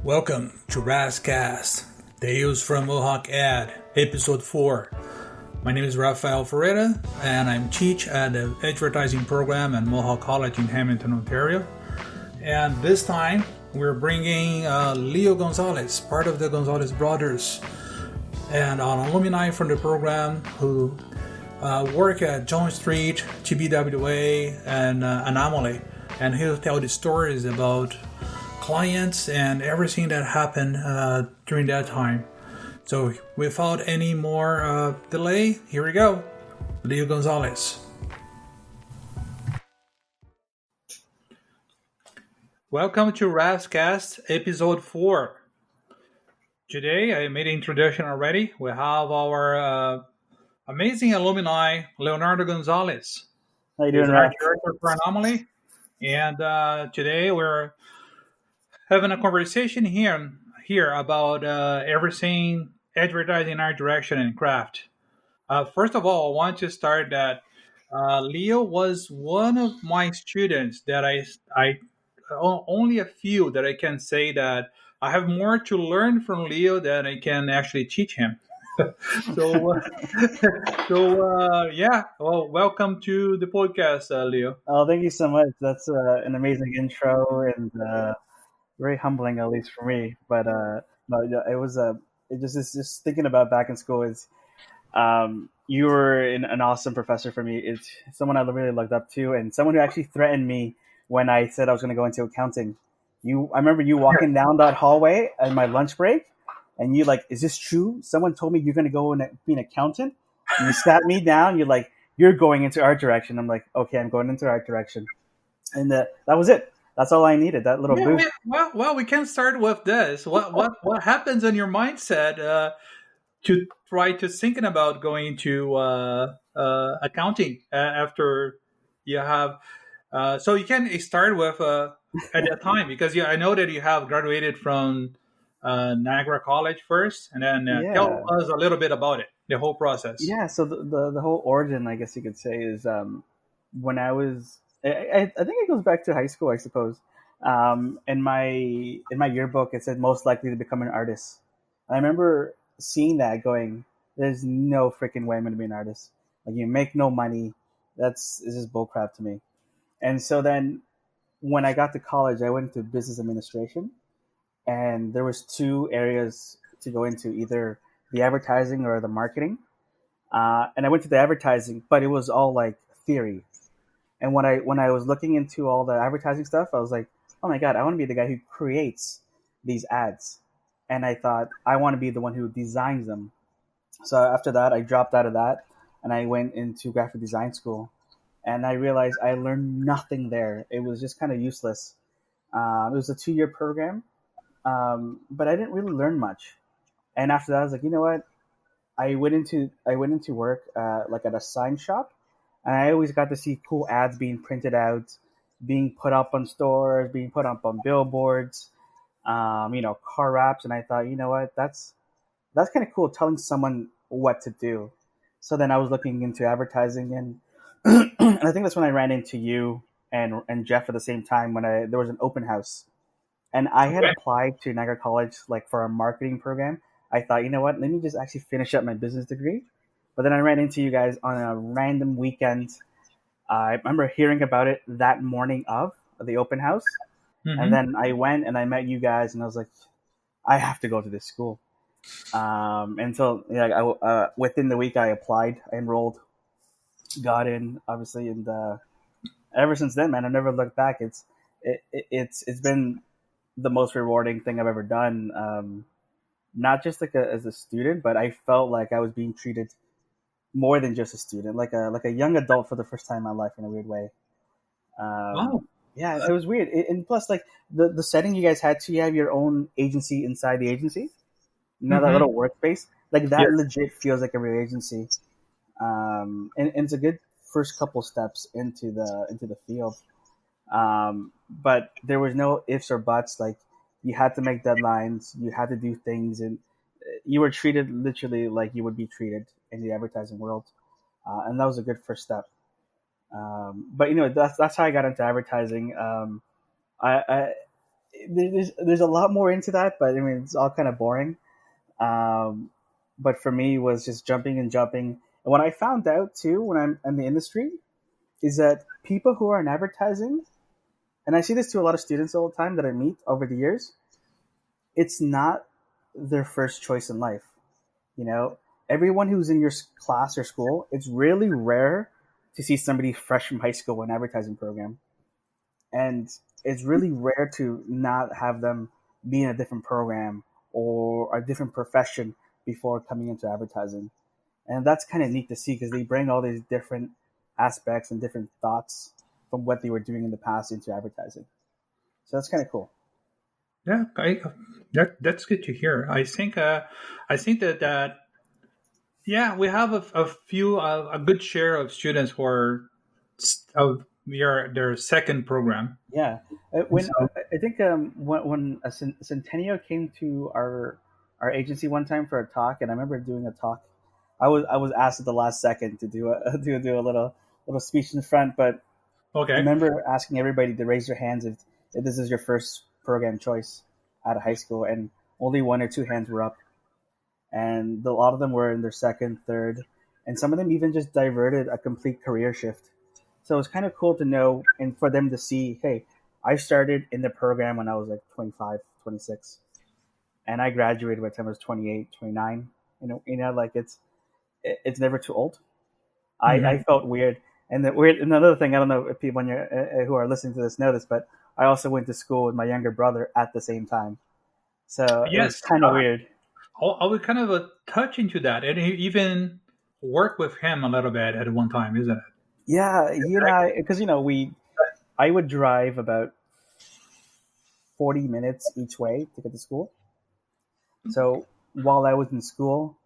Welcome to Rafscast, Tales from Mohawkad, Episode 4. My name is Rafael Ferreira, and I'm teach at the advertising program at Mohawk College in Hamilton, Ontario. And this time, we're bringing Leo Gonzalez, part of the Gonzalez brothers, and an alumni from the program who work at John Street, TBWA, and Anomaly. And he'll tell the stories about clients and everything that happened during that time. So without any more delay, here we go. Leo Gonzalez. Welcome to Rafscast, Episode 4. Today, I made an introduction already. We have our amazing alumni, Leonardo Gonzalez. How you doing, He's Raf? our director for Anomaly. And today we're having a conversation here about everything advertising art direction and craft. First of all, I want to start that Leo was one of my students that I only a few that I can say that I have more to learn from Leo than I can actually teach him. so, yeah. Well, welcome to the podcast, Leo. Oh, thank you so much. That's an amazing intro and very humbling, at least for me. But no, yeah, it was it's just thinking about back in school is you were an awesome professor for me. It's someone I really looked up to, and someone who actually threatened me when I said I was going to go into accounting. I remember you walking down that hallway at my lunch break, and you like, is this true? Someone told me you're going to go and be an accountant. And you sat me down. You're like, you're going into art direction. I'm like, okay, I'm going into art direction, and that was it. That's all I needed. That little boost. Well, we can start with this. What happens in your mindset to try to thinking about going to accounting after you have? So you can start with at that time because I know that you have graduated from Niagara College first, and then tell us a little bit about it, the whole process. Yeah. So the whole origin, I guess you could say, is when I was. I think it goes back to high school, I suppose. In my yearbook, it said most likely to become an artist. I remember seeing that, going, "There's no freaking way I'm going to be an artist. Like, you make no money. It's just bullcrap to me." And so then, when I got to college, I went into business administration, and there was two areas to go into: either the advertising or the marketing. And I went to the advertising, but it was all like theory. And when I was looking into all the advertising stuff, I was like, oh my God, I want to be the guy who creates these ads. And I thought, I want to be the one who designs them. So after that, I dropped out of that and I went into graphic design school. And I realized I learned nothing there. It was just kind of useless. It was a 2-year program, but I didn't really learn much. And after that, I was like, you know what? I went into work like at a sign shop, and I always got to see cool ads being printed out, being put up on stores, being put up on billboards, car wraps. And I thought, you know what, that's kind of cool, telling someone what to do. So then I was looking into advertising, and and I think that's when I ran into you and Jeff at the same time when there was an open house, and I had applied to Niagara College like for a marketing program. I thought, you know what, let me just actually finish up my business degree. But then I ran into you guys on a random weekend. I remember hearing about it that morning of the open house. Mm-hmm. And then I went and I met you guys, and I was like, I have to go to this school. And so within the week I applied, I enrolled, got in, obviously. And ever since then, man, I've never looked back. It's been the most rewarding thing I've ever done. Not just like as a student, but I felt like I was being treated more than just a student, like a young adult for the first time in my life in a weird way. Wow. Yeah, it was weird. And plus, like the setting you guys had to, you have your own agency inside the agency. That little workspace, like that legit feels like a real agency. And it's a good first couple steps into the field. But there was no ifs or buts. Like, you had to make deadlines, you had to do things, and you were treated literally like you would be treated in the advertising world. And that was a good first step. But that's how I got into advertising. I there's a lot more into that, but I mean it's all kind of boring. Um, but for me, it was just jumping and jumping. And what I found out too when I'm in the industry is that people who are in advertising, and I see this to a lot of students all the time that I meet over the years, it's not their first choice in life. You know, everyone who's in your class or school, it's really rare to see somebody fresh from high school in an advertising program. And it's really rare to not have them be in a different program or a different profession before coming into advertising. And that's kind of neat to see because they bring all these different aspects and different thoughts from what they were doing in the past into advertising. So that's kind of cool. Yeah, that's good to hear. I think that yeah, we have a few a good share of students who are of their second program. Yeah, when So I think when a Centennial came to our agency one time for a talk, and I remember doing a talk. I was asked at the last second to do a do a little speech in front, but I okay, remember asking everybody to raise their hands if this is your first program choice out of high school, and only one or two hands were up, and a lot of them were in their second, third, and some of them even just diverted a complete career shift. So it's kind of cool to know and for them to see, hey, I started in the program when I was like 25, 26, and I graduated by the time I was 28, 29. Like it's never too old. I hmm felt weird. And the weird, another thing, I don't know if people who are listening to this know this, but I also went to school with my younger brother at the same time. So it was yes, kind of weird. I would kind of touch into that, and even work with him a little bit at one time, isn't it? Yeah, he and I, because I would drive about 40 minutes each way to get to school. So while I was in school,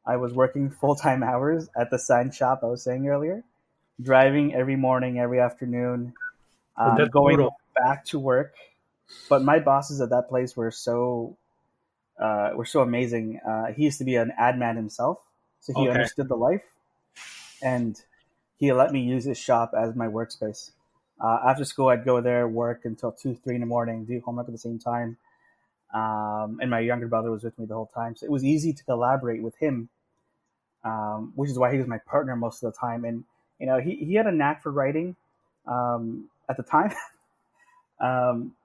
I was working full time hours at the sign shop I was saying earlier, driving every morning, every afternoon, Oh, that's going brutal. back to work. But my bosses at that place were so amazing. He used to be an ad man himself, so he Okay. understood the life, and he let me use his shop as my workspace. After school, I'd go there, work until 2, 3 in the morning, do homework at the same time. And my younger brother was with me the whole time, so it was easy to collaborate with him, which is why he was my partner most of the time. And he had a knack for writing at the time, um,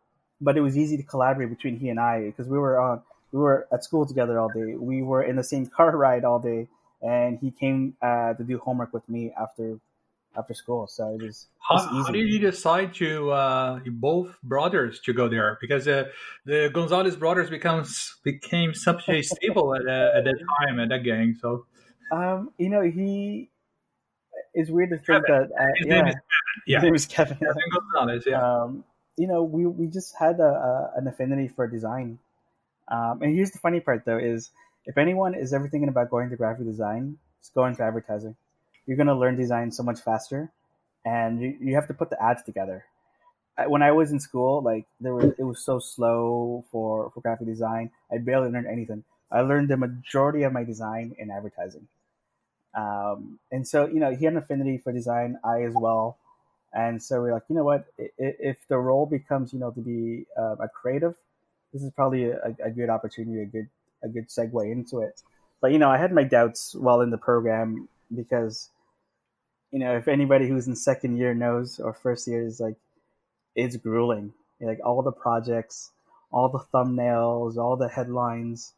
but it was easy to collaborate between he and I because we were at school together all day. We were in the same car ride all day, and he came to do homework with me after school. So it was just How easy. did you decide to both brothers to go there? Because the Gonzalez brothers became such a staple at that time at that gang. So He it's weird to think Kevin, that. his name is Yeah, Kevin. his Yeah, name is Kevin. Kevin Gonzalez. Yeah. We just had an affinity for design. And here's the funny part, though, is if anyone is ever thinking about going to graphic design, just go into advertising. You're going to learn design so much faster, and you have to put the ads together. When I was in school, like it was so slow for graphic design. I barely learned anything. I learned the majority of my design in advertising. And so, he had an affinity for design, I as well. And so we're like, you know what? If the role becomes, to be a creative, this is probably a good opportunity, a good segue into it. But I had my doubts while in the program because if anybody who's in second year knows or first year is like it's grueling. Like all the projects, all the thumbnails, all the headlines.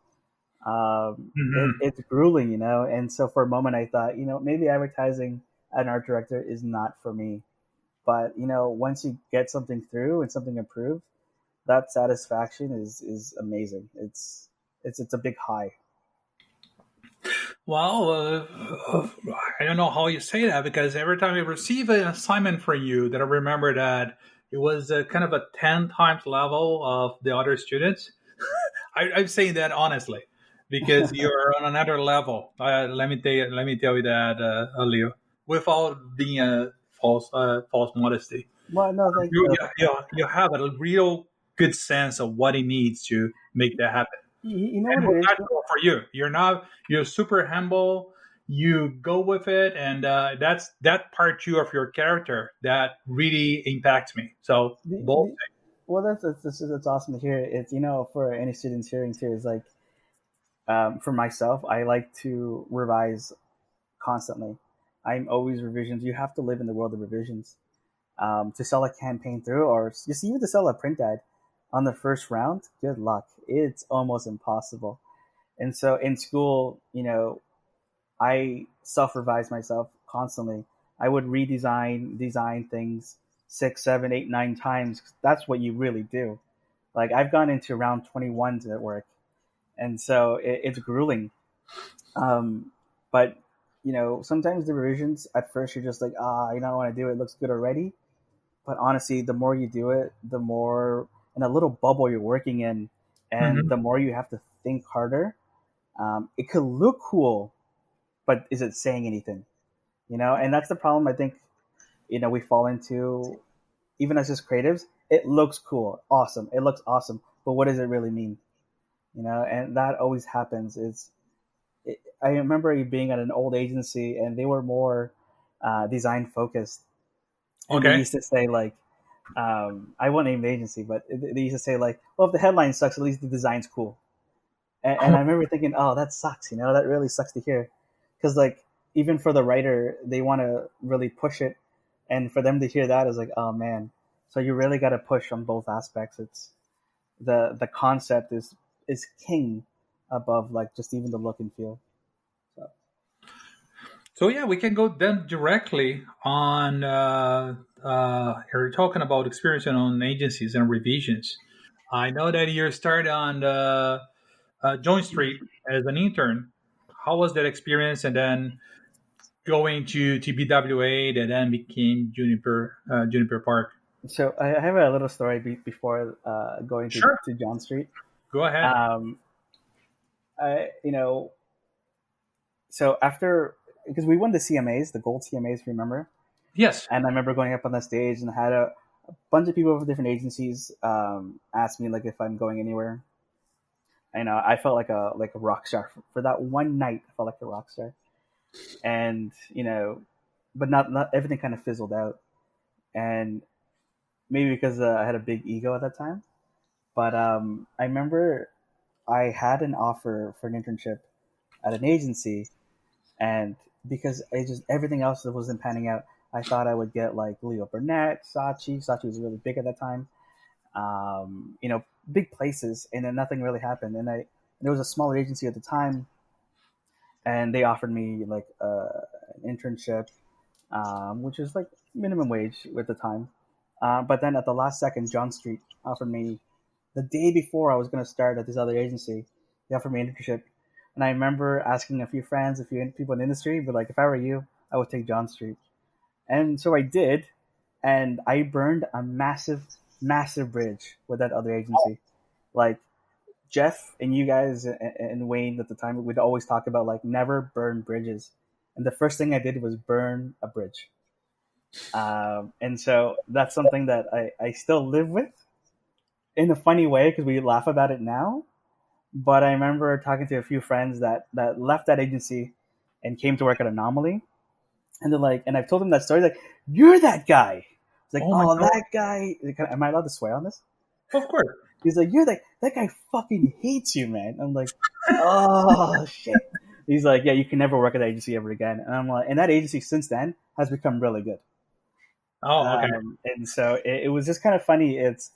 hmm It's grueling, And so for a moment, I thought, maybe advertising as an art director is not for me. But once you get something through and something approved, that satisfaction is amazing. It's a big high. Well, I don't know how you say that because every time I receive an assignment for you, that I remember that it was kind of a 10 times level of the other students. I'm saying that honestly because you're on another level. Let me tell you that, Leo, without being a false modesty. Well, no, thank You have a real good sense of what it needs to make that happen. you know And what it well, is. that's cool for you. You're super humble. You go with it, and that part two of your character that really impacts me. So The, both. the, Well, that's awesome to hear. It's for any students hearing too, is like for myself, I like to revise constantly. I'm always revisions. You have to live in the world of revisions to sell a campaign through, or just even to sell a print ad on the first round. Good luck. It's almost impossible. And so in school, I self-revise myself constantly. I would design things six, seven, eight, nine times. That's what you really do. Like I've gone into round 21s at work, and so it's grueling. Um, but sometimes the revisions at first you're just like, I don't want to do it. It looks good already. But honestly, the more you do it, the more in a little bubble you're working in, and Hmm. the more you have to think harder. It could look cool, but is it saying anything? And that's the problem I think we fall into, even as just creatives. It looks cool, awesome, it looks awesome, but what does it really mean? And that always happens. I remember being at an old agency, and they were more design focused, and they Okay. used to say like, I won't name the agency, but they used to say like, well, if the headline sucks, at least the design's cool. And I remember thinking, oh, that sucks. That really sucks to hear, because like even for the writer, they want to really push it, and for them to hear that is like, oh man. So you really got to push on both aspects. It's the concept is king above like just even the look and feel. So So yeah, we can go then directly on. You're talking about experience on agencies and revisions. I know that you started on Joint Street as an intern. How was that experience? And then going to BWA, that then became Juniper Park. so I have a little story before going to Sure, John Street. go ahead. Um, I so after, because we won the CMAs, the gold CMAs, remember? Yes. And I remember going up on the stage and had a bunch of people from different agencies ask me like if I'm going anywhere. I felt like a rock star for that one night. I felt like a rock star, and but not everything kind of fizzled out, and maybe because I had a big ego at that time. But I remember I had an offer for an internship at an agency, and because I just everything else that wasn't panning out, I thought I would get like Leo Burnett, Saatchi. Saatchi was really big at that time. Big places, and then nothing really happened. And there was a smaller agency at the time, and they offered me like an internship, which was like minimum wage at the time. But then at the last second, John Street offered me the day before I was going to start at this other agency. They offered me an internship, and I remember asking a few friends, a few people in the industry, but like if I were you, I would take John Street. And so I did, and I burned a massive, massive bridge with that other agency. Like Jeff and you guys and Wayne at the time, we'd always talk about like never burn bridges. And the first thing I did was burn a bridge. And so that's something that I still live with in a funny way because we laugh about it now. But I remember talking to a few friends that left that agency and came to work at Anomaly. And they're like, and I've told them that story, like, you're that guy. It's like, Oh my oh, god. that guy. Am I allowed to swear on this? Of course. He's like, you're that guy fucking hates you, man. I'm like, oh shit. He's like, yeah, you can never work at that agency ever again. And I'm like, and that agency since then has become really good. Oh, okay. And so it was just kind of funny. It's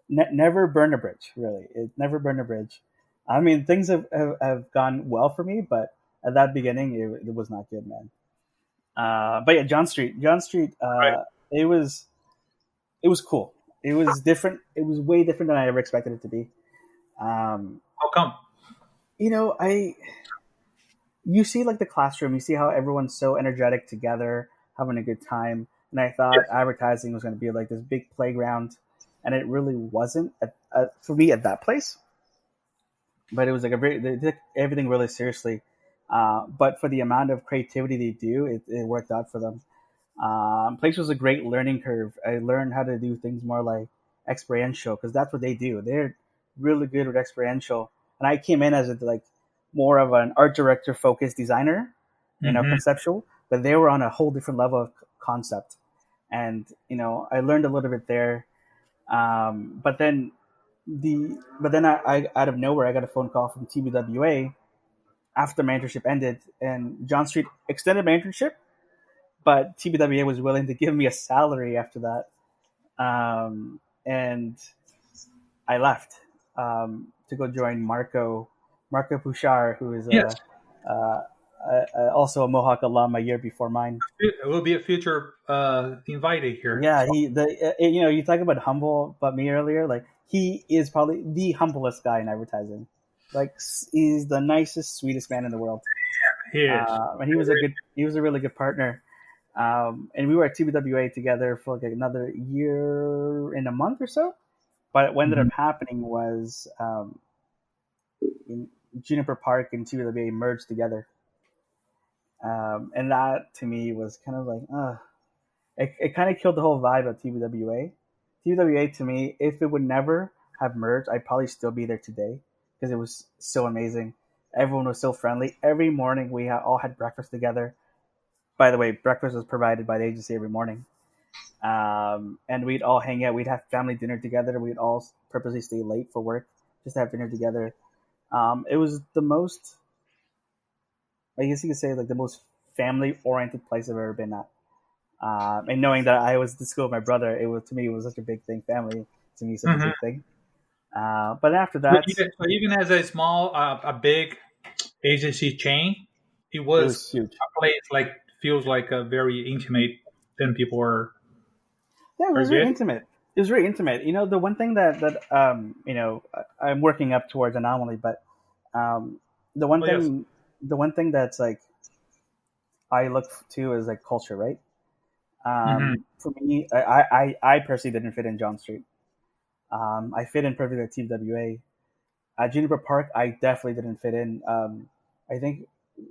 never burn a bridge, really. It never burn a bridge. I mean, things have gone well for me, but at that beginning, it was not good, man. But yeah, John Street, Right. it was cool. It was different. It was way different than I ever expected it to be. Um, How come? I you see like the classroom, you see how everyone's so energetic together, having a good time. And I thought Yes. advertising was going to be like this big playground, and it really wasn't for me at that place. But it was like they took everything really seriously. But for the amount of creativity they do, it worked out for them. Place was a great learning curve. I learned how to do things more like experiential because that's what they do. They're really good with experiential. And I came in as like more of an art director focused designer, Hmm. conceptual, but they were on a whole different level of concept. And I learned a little bit there. But then I out of nowhere I got a phone call from TBWA after my internship ended, and John Street extended my internship, but TBWA was willing to give me a salary after that, and I left to go join Marco Bouchard, who is Yes, also a Mohawk alum a year before mine. it will be a future invitee here. Yeah, So, you talk about humble, but me earlier, like he is probably the humblest guy in advertising. Like he's the nicest, sweetest man in the world, he is. and he was a really good partner. And we were at TBWA together for like another year and a month or so. But what ended up Mhm. happening was in Juniper Park and TBWA merged together, and that to me was kind of like, it kind of killed the whole vibe of TBWA. TBWA to me, if it would never have merged, I'd probably still be there today because it was so amazing. Everyone was so friendly. Every morning we all had breakfast together. By the way, breakfast was provided by the agency every morning. And we'd all hang out. We'd have family dinner together. We'd all purposely stay late for work just to have dinner together. It was the most, I guess you could say, like the most family oriented place I've ever been at. And knowing that I was at the school with my brother, it was to me it was such a big thing. Family to me is such a Mhm. big thing. But after But that, even as a small, a big agency chain, it it was was huge. a place like feels like a very intimate. Then people Yeah, it are was very good. intimate. It was very intimate. You know, the one thing I'm working up towards Anomaly, but um, the one Oh yes. thing, the one thing that's like I look to is like culture, right? Hmm. For me, I personally didn't fit in John Street. I fit in perfectly at TWA. At Juniper Park, I definitely didn't fit in. I think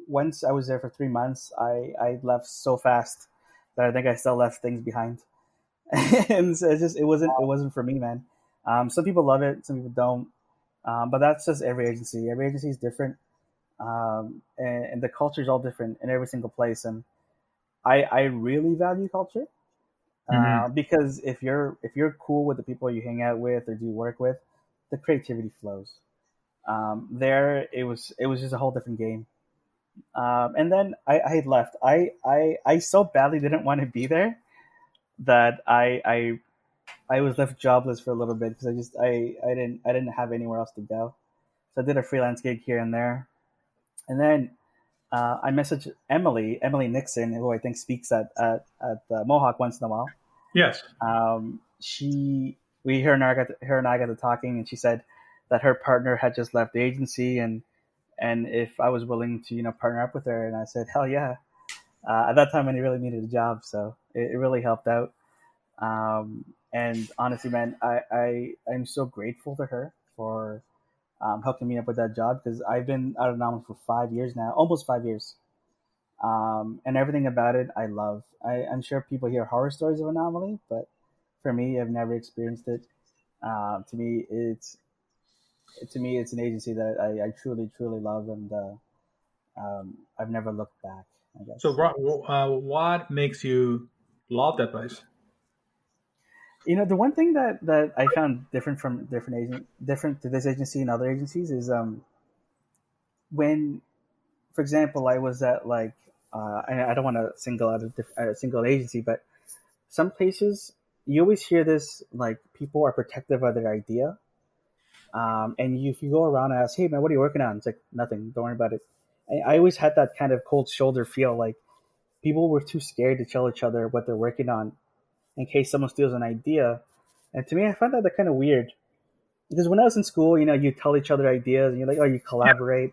once I was there for 3 months, I left so fast that I think I still left things behind. And so it wasn't for me, man. Some people love it, some people don't. But that's just every agency. Every agency is different, and the culture is all different in every single place. And I really value culture Hmm. because if you're cool with the people you hang out with or do work with, the creativity flows. There, it was just a whole different game. And then I had left. I so badly didn't want to be there that I was left jobless for a little bit because I didn't have anywhere else to go. So I did a freelance gig here and there, and then I messaged Emily Nixon, who I think speaks at Mohawk once in a while. Yes. She we her and I got to talking, and she said that her partner had just left the agency, and if I was willing to partner up with her, and I said hell yeah. At that time, I really needed a job, so it really helped out. And honestly, man, I'm so grateful to her for hooking me up with that job because I've been out of Anomaly for 5 years now, almost 5 years. And everything about it, I love. I'm sure people hear horror stories of Anomaly, but for me, I've never experienced it. To me, it's an agency that I truly, truly love, and I've never looked back. I So, guess. what makes you love that place? The one thing that I found different from different to this agency and other agencies is when, for example, I was at like I don't want to single out a single agency, but some places you always hear this like people are protective of their idea, and if you go around and ask, "Hey man, what are you working on?" It's like nothing. Don't worry about it. I always had that kind of cold shoulder feel, like people were too scared to tell each other what they're working on in case someone steals an idea. And to me, I find that kind of weird because when I was in school, you tell each other ideas and you're like, oh, you collaborate.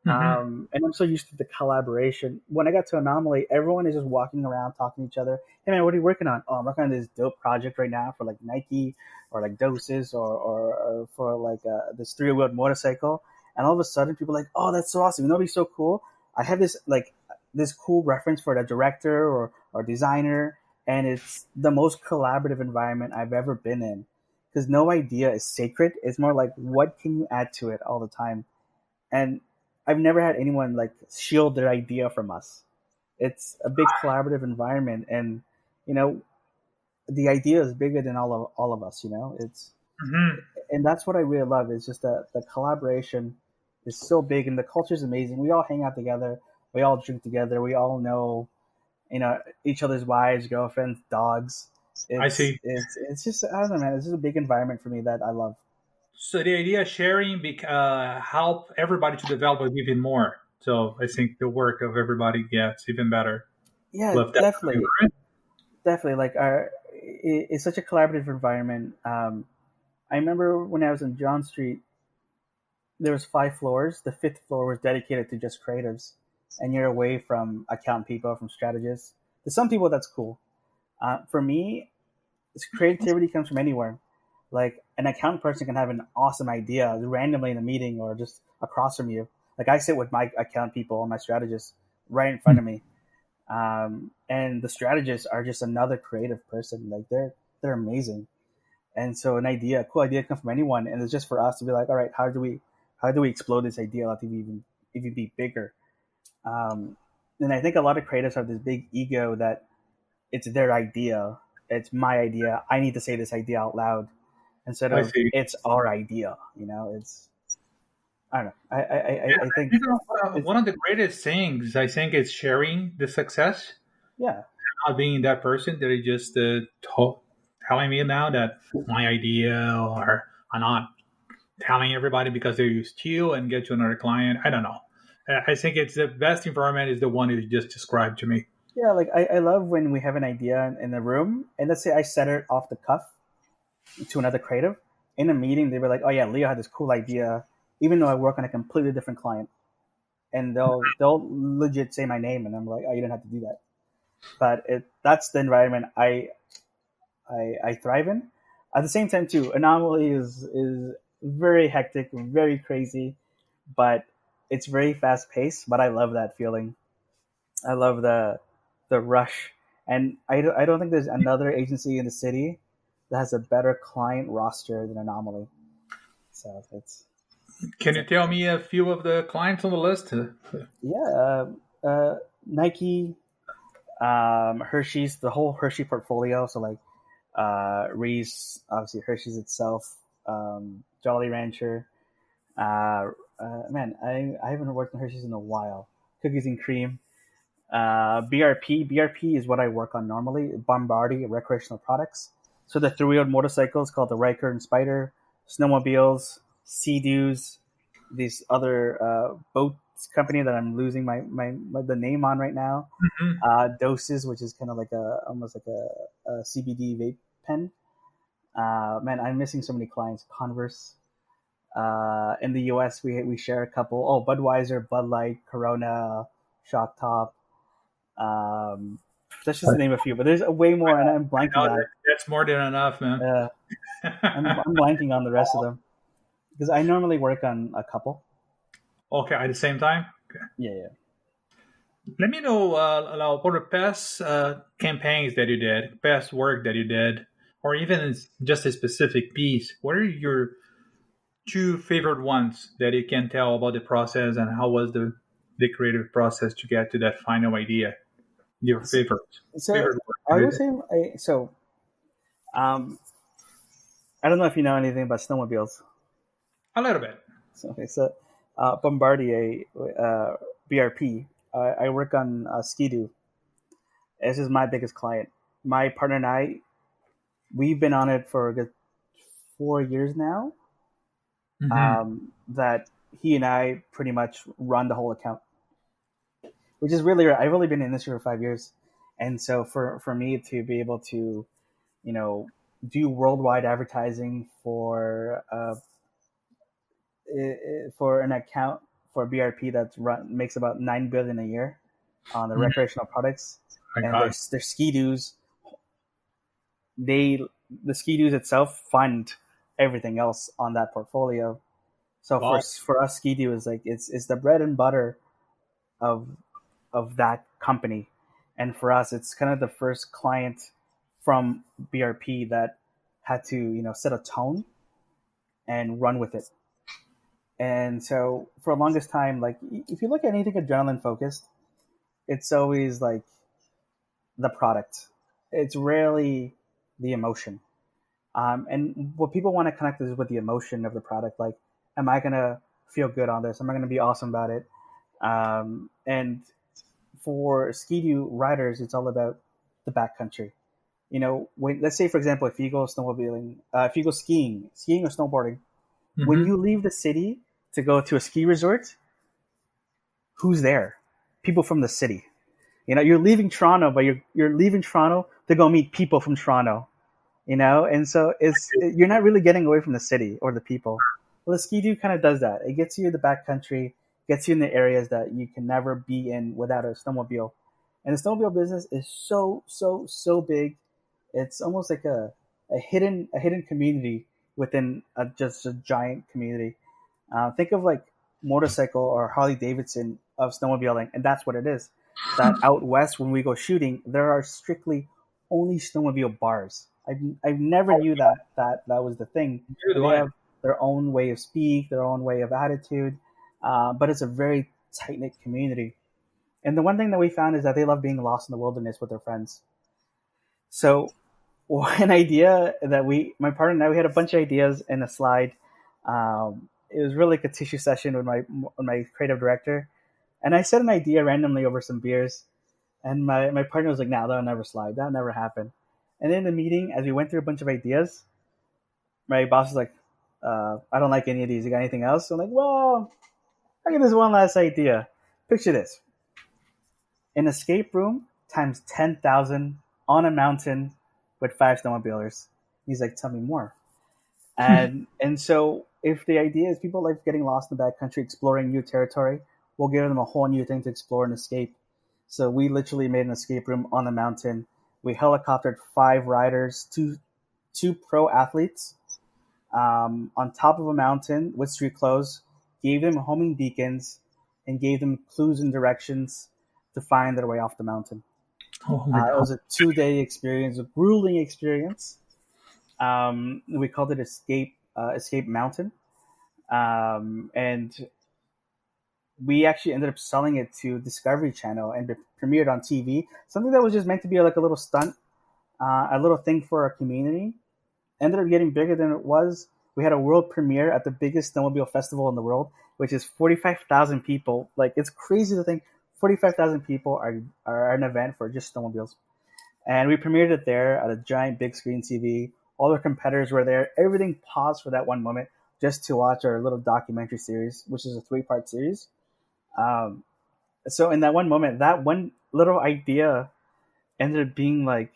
Hmm. And I'm so used to the collaboration. When I got to Anomaly, everyone is just walking around talking to each other. Hey man, what are you working on? Oh, I'm working on this dope project right now for like Nike or like Doses or for like this three-wheeled motorcycle. And all of a sudden, people are like, oh, that's so awesome. You know, what'd be so cool. I have this cool reference for the director or designer, and it's the most collaborative environment I've ever been in. Because no idea is sacred. It's more like what can you add to it all the time, and I've never had anyone like shield their idea from us. It's a big collaborative environment, and you know, the idea is bigger than all of us. It's Hmm. and that's what I really love is just that the collaboration is so big and the culture is amazing. We all hang out together, we all drink together, we all know each other's wives, girlfriends, dogs. I It's see. it's it's just I don't know, man. It's just a big environment for me that I love. So the idea of sharing help everybody to develop it even more. So I think the work of everybody gets even better Yeah, with that kind of definitely, environment. definitely. Like it's such a collaborative environment. I remember when I was in John Street, there was 5 floors. The fifth floor was dedicated to just creatives, and you're away from account people, from strategists. To some people, that's cool. For me, creativity comes from anywhere. Like an account person can have an awesome idea randomly in a meeting or just across from you. Like I sit with my account people and my strategists right in front of me, and the strategists are just another creative person. Like they're amazing. And so an idea, a cool idea, can come from anyone, and it's just for us to be like, all right, how do we explode this idea to even be bigger? Um, and I think a lot of creatives have this big ego that it's their idea, it's my idea. I need to say this idea out loud instead I of see. it's our idea. It's I don't know. I think You know, it's one of the greatest things I think is sharing the success, yeah, not being that person that is just telling me now that my idea, or I'm not telling everybody because they're used to you and get to another client. I don't know. I think it's the best environment is the one you just described to me. yeah. Like I love when we have an idea in the room, and let's say I set it off the cuff to another creative in a meeting. They were like, "Oh yeah, Leo had this cool idea," even though I work on a completely different client, and they'll legit say my name, and I'm like, "Oh, you didn't have to do that." But that's the environment I thrive in. At the same time, too, Anomaly is very hectic, very crazy, but it's very fast paced. But I love that feeling. I love the rush, and I don't think there's another agency in the city that has a better client roster than Anomaly. So Can it's you tell me a few of the clients on the list? yeah, Nike, Hershey's, the whole Hershey portfolio. So like Reese, obviously Hershey's itself, Jolly Rancher. Man, I haven't worked on Hershey's in a while. Cookies and cream. BRP is what I work on normally. Bombardier recreational products. So the three-wheeled motorcycles called the Riker and Spider, snowmobiles, Sea-Doos, these other boats company that I'm losing the name on right now. Mhm. Doses, which is kind of like almost like a CBD vape pen. Man, I'm missing so many clients. Converse. In the US, we share a couple. Oh, Budweiser, Bud Light, Corona, Shock Top. Um, that's just to name a few, but there's way more, and I'm I blanking know on. that's more than enough, man. Uh, I'm blanking on the rest of them because I normally work on a couple. Okay, at the same time. Yeah, yeah. Let me know for the past campaigns that you did, past work that you did, or even just a specific piece. What are your two favorite ones that you can tell about the process and how was the creative process to get to that final idea? Your So, favorite so work that I you would did? say um, I don't know if you know anything about snowmobiles. A little bit. So, okay, so Bombardier, BRP. I work on Ski-Doo. This is my biggest client. My partner and I, we've been on it for a good 4 years now. Hmm. That he and I pretty much run the whole account, which is really rare. I've only been in this for 5 years, and so for me to be able to you know do worldwide advertising for an account for BRP makes about 9 billion a year on the Hmm. recreational products, My and God. their ski-doos, they the ski-doos itself fund everything else on that portfolio. So Wow. for us, ski-doo is like it's the bread and butter of that company, and for us, it's kind of the first client from BRP that had to set a tone and run with it. And so for the longest time, like if you look at anything adrenaline focused, it's always like the product. It's rarely. the emotion. And what people want to connect is with the emotion of the product. Like, am I gonna feel good on this? Am I gonna be awesome about it? And for ski-doo riders, it's all about the backcountry. When, let's say, for example, if you go snowmobiling, if you go skiing or snowboarding, when Mm-hmm. you leave the city to go to a ski resort, who's there? People from the city. You're leaving Toronto, but you're leaving Toronto to go meet people from Toronto. And so you're not really getting away from the city or the people. Well, the ski-doo kind of does that. It gets you in the backcountry, gets you in the areas that you can never be in without a snowmobile. And the snowmobile business is so so so big. It's almost like a hidden community within just a giant community. Think of like motorcycle or Harley Davidson of snowmobiling, and that's what it is. That out west, when we go shooting, there are strictly only snowmobile bars. I've never knew that was the thing, Neither and do they I. have their own way of speak, their own way of attitude, but it's a very tight knit community. And the one thing that we found is that they love being lost in the wilderness with their friends. So one idea that my partner and I, we had a bunch of ideas in a slide. It was really like a tissue session with my creative director, and I said an idea randomly over some beers, and my partner was like, "Nah, that'll never slide. That'll never happen." And then in the meeting, as we went through a bunch of ideas, my boss was like, "I don't like any of these. You got anything else?" So I'm like, "Well, I got this one last idea. Picture this: an escape room times 10,000 on a mountain with 5 snowmobilers." He's like, "Tell me more." And so if the idea is people like getting lost in the backcountry, exploring new territory, we'll give them a whole new thing to explore and escape. So we literally made an escape room on the mountain. We helicoptered 5 riders, two pro athletes, on top of a mountain with street clothes, gave them homing beacons, and gave them clues and directions to find their way off the mountain. Oh my It god. was a 2-day experience, a grueling experience. We called it Escape Mountain, and we actually ended up selling it to Discovery Channel and it premiered on TV. Something that was just meant to be like a little stunt, a little thing for our community. Ended up getting bigger than it was. We had a world premiere at the biggest snowmobile festival in the world, which is 45,000 people. Like, it's crazy to think 45,000 people are an event for just snowmobiles. And we premiered it there at a giant big screen TV. All our competitors were there. Everything paused for that one moment just to watch our little documentary series, which is a 3-part series. Um, so in that one moment, that one little idea ended up being like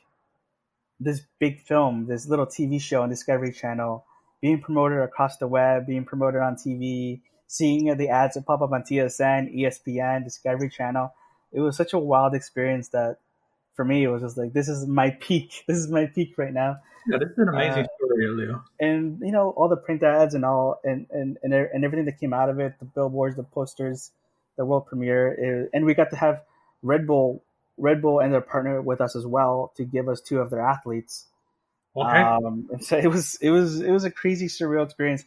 this big film, this little TV show on Discovery Channel, being promoted across the web, being promoted on TV, seeing the ads that pop up on TSN, ESPN, Discovery Channel. It was such a wild experience that for me, it was just like, this is my peak. This is my peak right now. Yeah, this is an Uh, amazing story, Leo. and all the print ads and all and everything that came out of it, the billboards, the posters, the world premiere, and we got to have Red Bull. Red Bull ended up partnering with us as well to give us 2 of their athletes. Okay. And so it was a crazy surreal experience.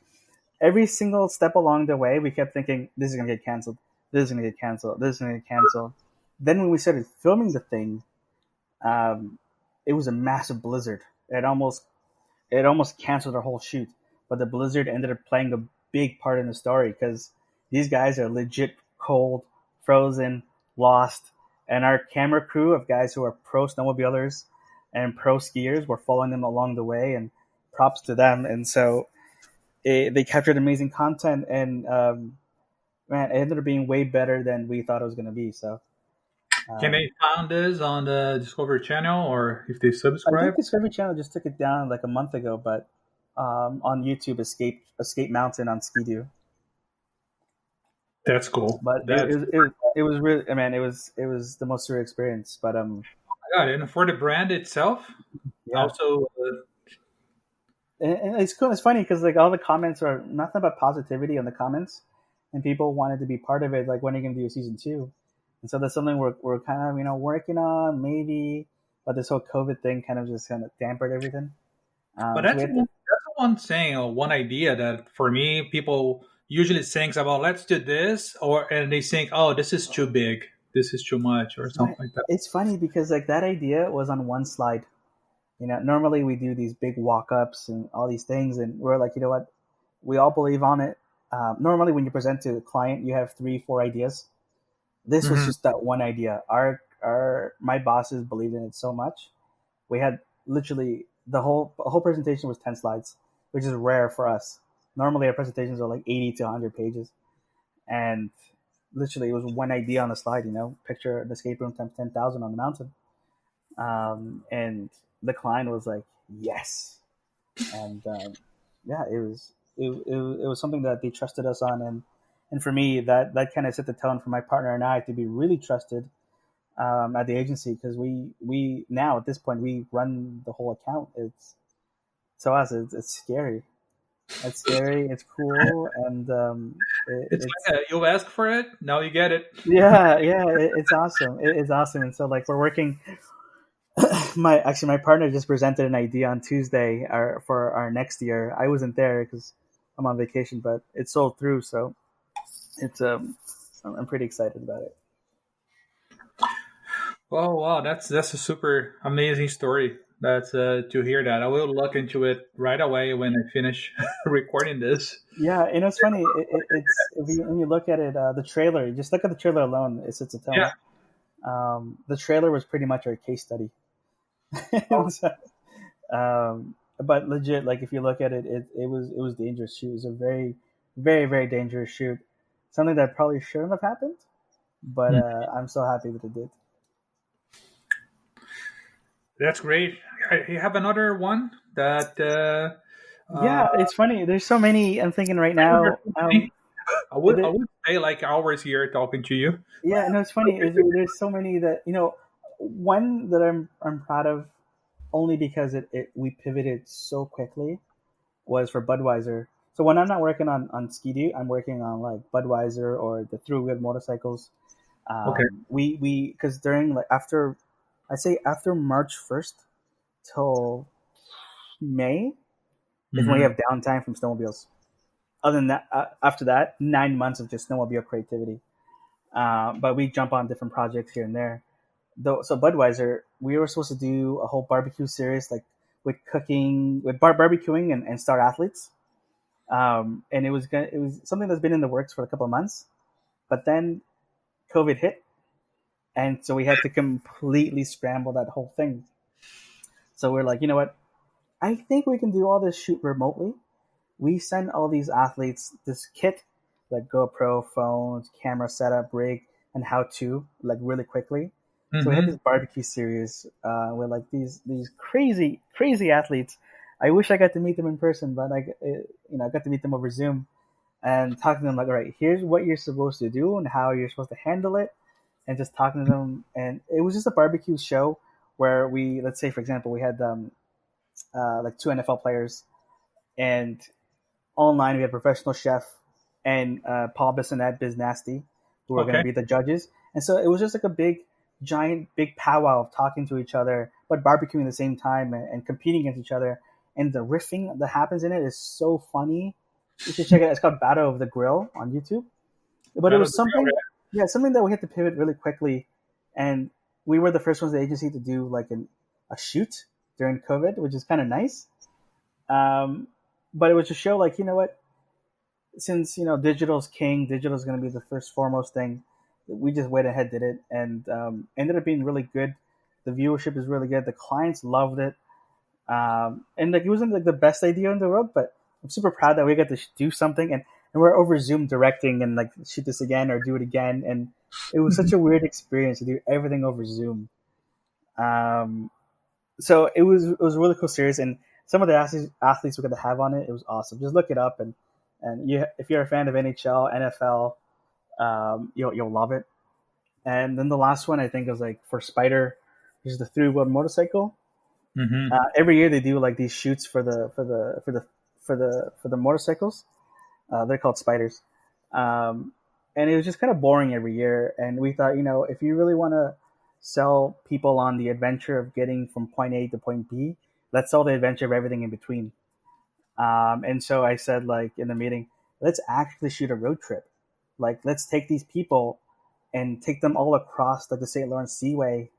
Every single step along the way, we kept thinking, this is gonna get canceled. This is gonna get canceled. This is gonna get canceled. Then when we started filming the thing, um, it was a massive blizzard. It almost canceled our whole shoot. But the blizzard ended up playing a big part in the story because these guys are legit cold, frozen, lost, and our camera crew of guys who are pro snowmobilers and pro skiers were following them along the way, and props to them. And so they captured amazing content, and man, it ended up being way better than we thought it was going to be. So Can um, they find this on the Discovery Channel or if they I subscribe? think Discovery Channel just took it down like a month ago, but on YouTube, Escape Mountain on Ski-Doo. That's cool. But That's it was really, I mean, it was the most surreal experience. But God, and for the brand itself, yeah, also, and it's cool. It's funny because like all the comments are nothing but positivity in the comments, and people wanted to be part of it. Like, when are you going to do a season 2? And so that's something we're kind of working on maybe, but this whole COVID thing kind of dampened everything. but So we had to, that's the one thing or one idea that for me people usually think about. Let's do this, or and they think, oh, this is too big, this is too much, or but something like that. it's funny because like that idea was on one slide. Normally we do these big walk-ups and all these things, and we're like, you know what, we all believe on it. Normally when you present to a client, you have 3, 4 ideas. This was Mm-hmm. just that one idea. Our my bosses believed in it so much. We had literally the whole presentation was 10 slides, which is rare for us. Normally our presentations are like 80 to 100 pages, and literally it was one idea on the slide. Picture an escape room times 10,000 on the mountain. And the client was like, yes. And yeah, it was something that they trusted us on. And for me, that kind of set the tone for my partner and I to be really trusted at the agency, because we now at this point we run the whole account. It's to us, it's scary. It's scary. It's cool, and It's it's like you ask for it, now you get it. yeah, yeah. It's awesome. It's awesome. And so like we're working. My partner just presented an idea on Tuesday for our next year. I wasn't there because I'm on vacation, but it sold through, so it's I'm pretty excited about it. Oh wow, that's a super amazing story. That's to hear that. I will look into it right away when I finish recording this. Yeah, it's funny. It's when you look at it, the trailer. Just look at the trailer alone. It sets a Yeah. tone. The trailer was pretty much our case study. Oh, So, but legit, like if you look at it, it was dangerous shoot. It was a very, very, very dangerous shoot. Something that probably shouldn't have happened, but hmm. I'm so happy that it did. That's great. You have another one that Yeah, it's funny. There's so many. I'm thinking right I know there's now. so many. I The, would say like hours here talking to you. yeah, no, it's funny. There's so many that one that I'm proud of, only because we pivoted so quickly, was for Budweiser. So when I'm not working on Ski-Doo, I'm working on like Budweiser or the Through Wheel motorcycles. Okay. We because during like after, I say after March 1st till May is when we Hmm. have downtime from snowmobiles. Other than that, after that, 9 months of just snowmobile creativity. But we jump on different projects here and there. Though, so Budweiser, we were supposed to do a whole barbecue series, like with cooking, with barbecuing and star athletes. And it was something that's been in the works for a couple of months. But then COVID hit, and so we had to completely scramble that whole thing. So we're like, you know what? I think we can do all this shoot remotely. We send all these athletes this kit, like GoPro, phones, camera setup, rig, and how to, like, really quickly. So we had this Hmm. barbecue series with like these crazy crazy athletes. I wish I got to meet them in person, but I got to meet them over Zoom and talking to them like, all right, here's what you're supposed to do and how you're supposed to handle it, and just talking to them. And it was just a barbecue show where let's say for example, we had like 2 NFL players, and online we had professional chef and Paul Bissonette, Biz Nasty, who were going to Okay. be the judges. And so it was just like a giant, big powwow of talking to each other, but barbecuing at the same time and competing against each other. And the riffing that happens in it is so funny. You should check it out. It's called Battle of the Grill on YouTube. But it Battle was of the Real. something that we had to pivot really quickly. And we were the first ones in the agency to do like a shoot during COVID, which is kind of nice. Um, but it was to show like, you know what, since digital's king, digital's going to be the first foremost thing. We just went ahead, did it, and ended up being really good. The viewership is really good. The clients loved it, and like it wasn't like the best idea in the world, but I'm super proud that we got to do something, and we're over Zoom directing and like shoot this again or do it again, and it was such a weird experience to do everything over Zoom. Um, so it was a really cool series, and some of the athletes we got to have on it, it was awesome. Just look it up, and if you're a fan of NHL, NFL, you'll love it. And then the last one I think was like for Spider, which is the three-wheel motorcycle. Hmm. Every year they do like these shoots for the motorcycles. They're called Spiders, um, and it was just kind of boring every year. And we thought, if you really want to sell people on the adventure of getting from point A to point B, let's sell the adventure of everything in between. And so I said, like in the meeting, let's actually shoot a road trip. Like, let's take these people and take them all across like the St. Lawrence Seaway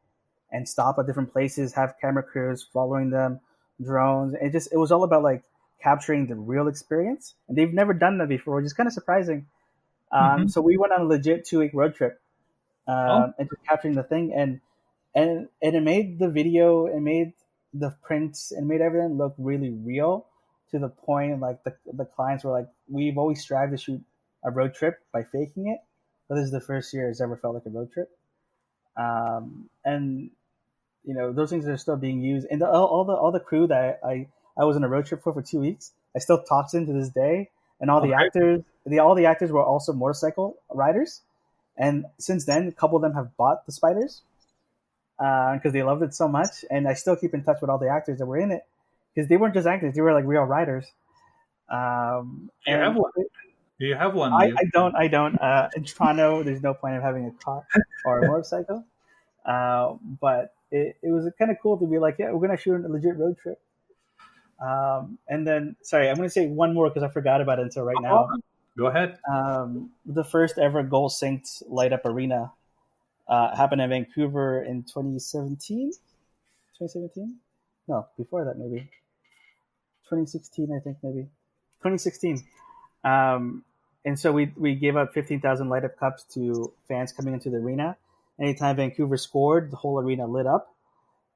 and stop at different places, have camera crews following them, drones. It was all about like capturing the real experience, and they've never done that before, which is kind of surprising. Mm-hmm. So we went on a legit 2 week road trip, Oh, and just capturing the thing, and it made the video, it made the prints, and made everything look really real, to the point like the clients were like, we've always strived to shoot a road trip by faking it, but this is the first year it's ever felt like a road trip. And those things are still being used, and all the crew that I was on a road trip for 2 weeks, I still talk to them to this day, and okay. all the actors were also motorcycle riders, and since then a couple of them have bought the spiders because they loved it so much, and I still keep in touch with all the actors that were in it, because they weren't just actors, they were like real riders. Do you have And one? Do you have one? I don't in Toronto there's no point of having a car or a motorcycle. But it was kind of cool to be like, yeah, we're gonna shoot a legit road trip. And then, sorry, I'm gonna say one more because I forgot about it until right Oh, now. go ahead. The first ever goal synced light up arena happened in Vancouver in 2017. 2017? No, before that maybe 2016. I think maybe 2016. And so we gave out 15,000 light up cups to fans coming into the arena. Anytime Vancouver scored, the whole arena lit up.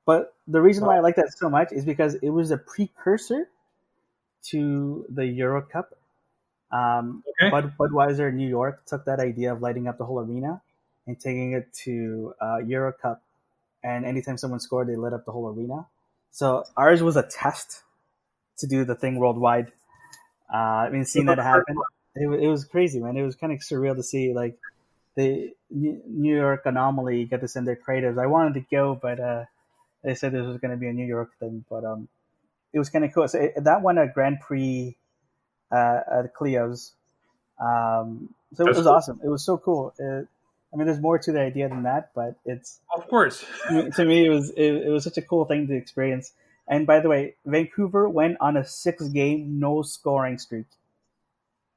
But the reason why I like that so much is because it was a precursor to the Euro Cup. Okay. Budweiser New York took that idea of lighting up the whole arena and taking it to Euro Cup. And anytime someone scored, they lit up the whole arena. So ours was a test to do the thing worldwide. I mean, seeing that happen, it was crazy, man. It was kind of surreal to see, like, the New York Anomaly get to send their creatives. I wanted to go, but they said this was going to be a New York thing. But it was kind of cool. So that won a Grand Prix at the Clio's. So it That's was cool. awesome. It was so cool. I mean, there's more to the idea than that, but it's Of course. to me it was such a cool thing to experience. And by the way, Vancouver went on a 6 game no scoring streak.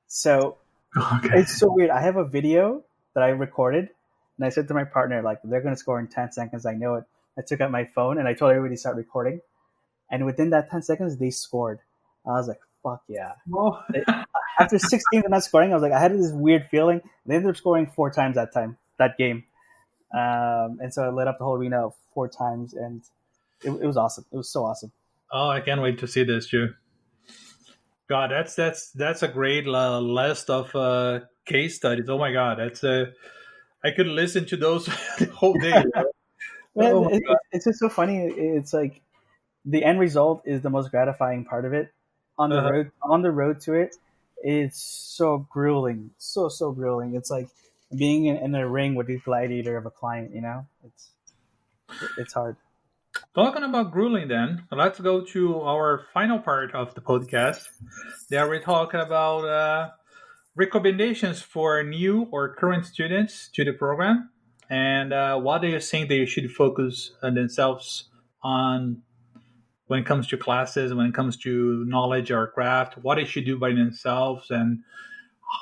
So Okay. it's so weird. I have a video that I recorded, and I said to my partner, like, they're going to score in 10 seconds. I know it. I took out my phone, and I told everybody to start recording. And within that 10 seconds, they scored. I was like, fuck yeah. Well, After 16 of not scoring, I was like, I had this weird feeling. They ended up scoring 4 times that game. And so I lit up the whole arena 4 times, and it was awesome. It was so awesome. oh, I can't wait to see this too. God, that's a great list of case studies. Oh my God, that's I could listen to those the whole day. Man, Oh my God. it's just so funny. It's like the end result is the most gratifying part of it. Uh, On the road to it, it's so grueling, so grueling. It's like being in a ring with the gladiator of a client. It's hard. Talking about grueling, then let's go to our final part of the podcast. There we talk about recommendations for new or current students to the program, and what do you think they should focus on themselves on when it comes to classes, when it comes to knowledge or craft, what they should do by themselves, and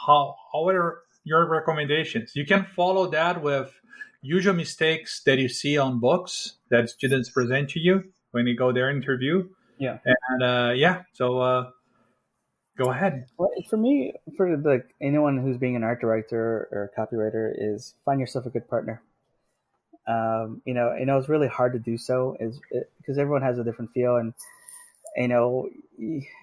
how are your recommendations? You can follow that with usual mistakes that you see on books that students present to you when you go their interview. Yeah. And yeah, so go ahead. Well, for me, for like anyone who's being an art director or a copywriter, is find yourself a good partner. It's really hard to do so, is because everyone has a different feel, and you know,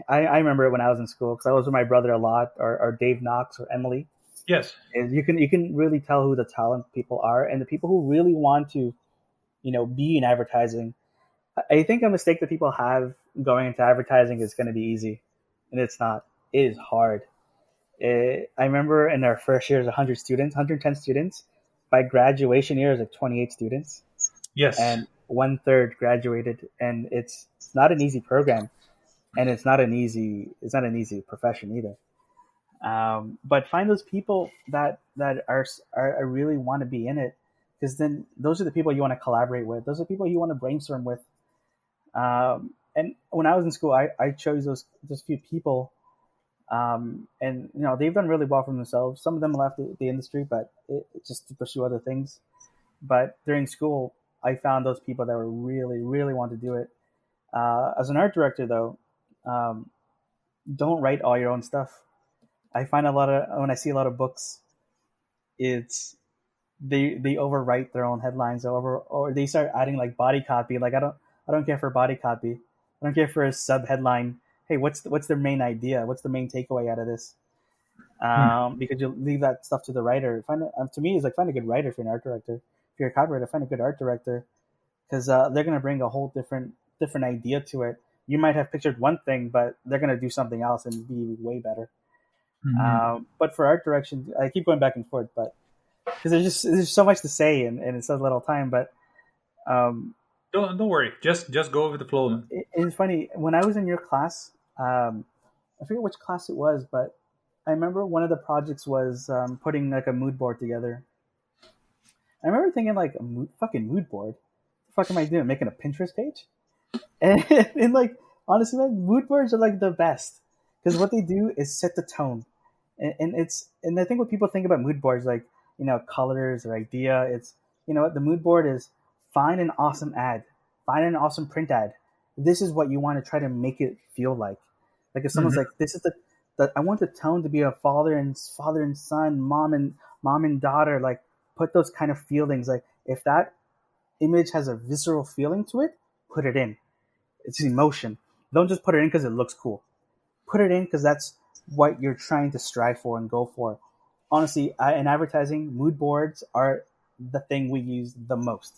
I remember when I was in school, because I was with my brother a lot, or Dave Knox or Emily. Yes. Is you can really tell who the talent people are, and the people who really want to be in advertising. I think a mistake that people have going into advertising is going to be easy, and it's not. It is hard. I remember in our first year, it was 100 students, 110 students. By graduation year, it was like 28 students, Yes. and one third graduated. And it's not an easy program, and it's not an easy profession either. But find those people that are really want to be in it, because then those are the people you want to collaborate with. Those are the people you want to brainstorm with. And when I was in school, I chose those few people, and they've done really well for themselves. Some of them left the industry, but just to pursue other things. But during school, I found those people that were really, really want to do it. As an art director, though, um, don't write all your own stuff. I find a lot of when I see a lot of books, it's they overwrite their own headlines or they start adding like body copy. Like I don't care for body copy. I don't care for a sub headline. Hey, what's the main idea? What's the main takeaway out of this? Hmm. Because you leave that stuff to the writer. To me, it's like find a good writer if you're an art director. If you're a copywriter, find a good art director because they're gonna bring a whole different idea to it. You might have pictured one thing, but they're gonna do something else and be way better. Hmm. But for art direction, I keep going back and forth, but because there's so much to say and it's so little time. But um, Don't worry. Just go with the flow, man. it's funny when I was in your class. I forget which class it was, but I remember one of the projects was putting like a mood board together. I remember thinking like fucking mood board. What the fuck am I doing? Making a Pinterest page? And like honestly, man, mood boards are like the best because what they do is set the tone, and I think what people think about mood boards like colors or idea. It's what the mood board is. Find an awesome ad, find an awesome print ad. This is what you want to try to make it feel like. Like if someone's Hmm. like, this is the I want the tone to be a father and son, mom and daughter. Like put those kind of feelings. Like if that image has a visceral feeling to it, put it in. It's emotion. Don't just put it in because it looks cool. Put it in because that's what you're trying to strive for and go for. Honestly, in advertising, mood boards are the thing we use the most.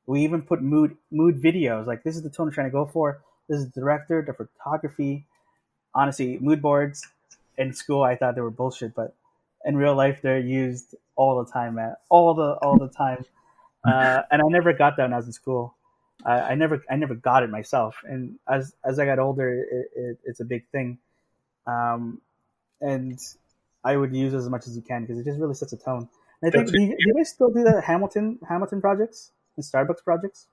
We even put mood videos. Like this is the tone I'm trying to go for. This is the director, the photography. Honestly, mood boards in school I thought they were bullshit, but in real life they're used all the time, man. All the time. And I never got that when I was in school. I never got it myself. And as I got older, it's a big thing. Um, and I would use it as much as you can because it just really sets a tone. And I think That's do you guys still do the Hamilton projects and Starbucks projects?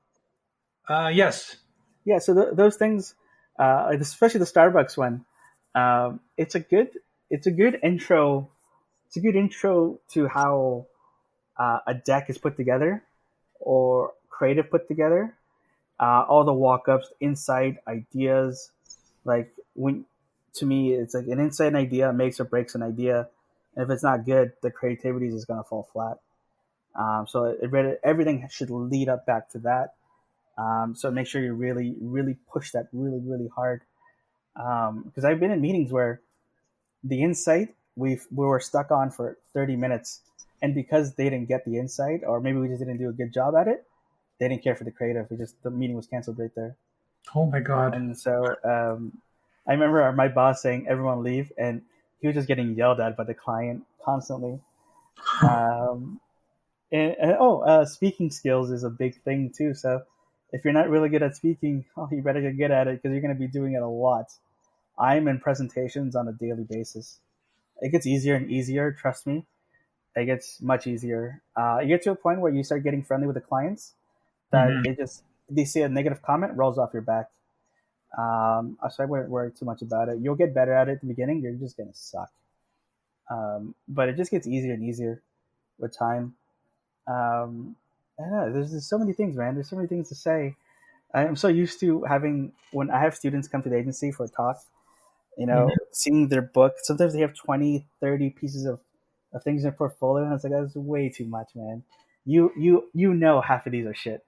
yes. Yeah, so those things, like especially the Starbucks one, it's a good intro. It's a good intro to how a deck is put together or creative put together. All the walk-ups, insight ideas, like when to me it's like an insight idea makes or breaks an idea, and if it's not good, the creativity is just gonna fall flat. So everything should lead up back to that. So make sure you really, really push that really, really hard. Because I've been in meetings where the insight we were stuck on for 30 minutes, and because they didn't get the insight, or maybe we just didn't do a good job at it, they didn't care for the creative. We just the meeting was canceled right there. Oh my God. And so I remember my boss saying everyone leave, and he was just getting yelled at by the client constantly. Um, speaking skills is a big thing too. So if you're not really good at speaking, oh, you better get good at it because you're going to be doing it a lot. I'm in presentations on a daily basis. It gets easier and easier. Trust me, it gets much easier. You get to a point where you start getting friendly with the clients that Hmm. they see a negative comment rolls off your back. So I wouldn't worry too much about it. You'll get better at it at the beginning. You're just gonna suck. But it just gets easier and easier with time. I don't know. There's so many things, man. There's so many things to say. I'm so used to having when I have students come to the agency for a talk, Hmm. seeing their book. Sometimes they have 20, 30 pieces of things in their portfolio, and it's like that's way too much, man. You know half of these are shit.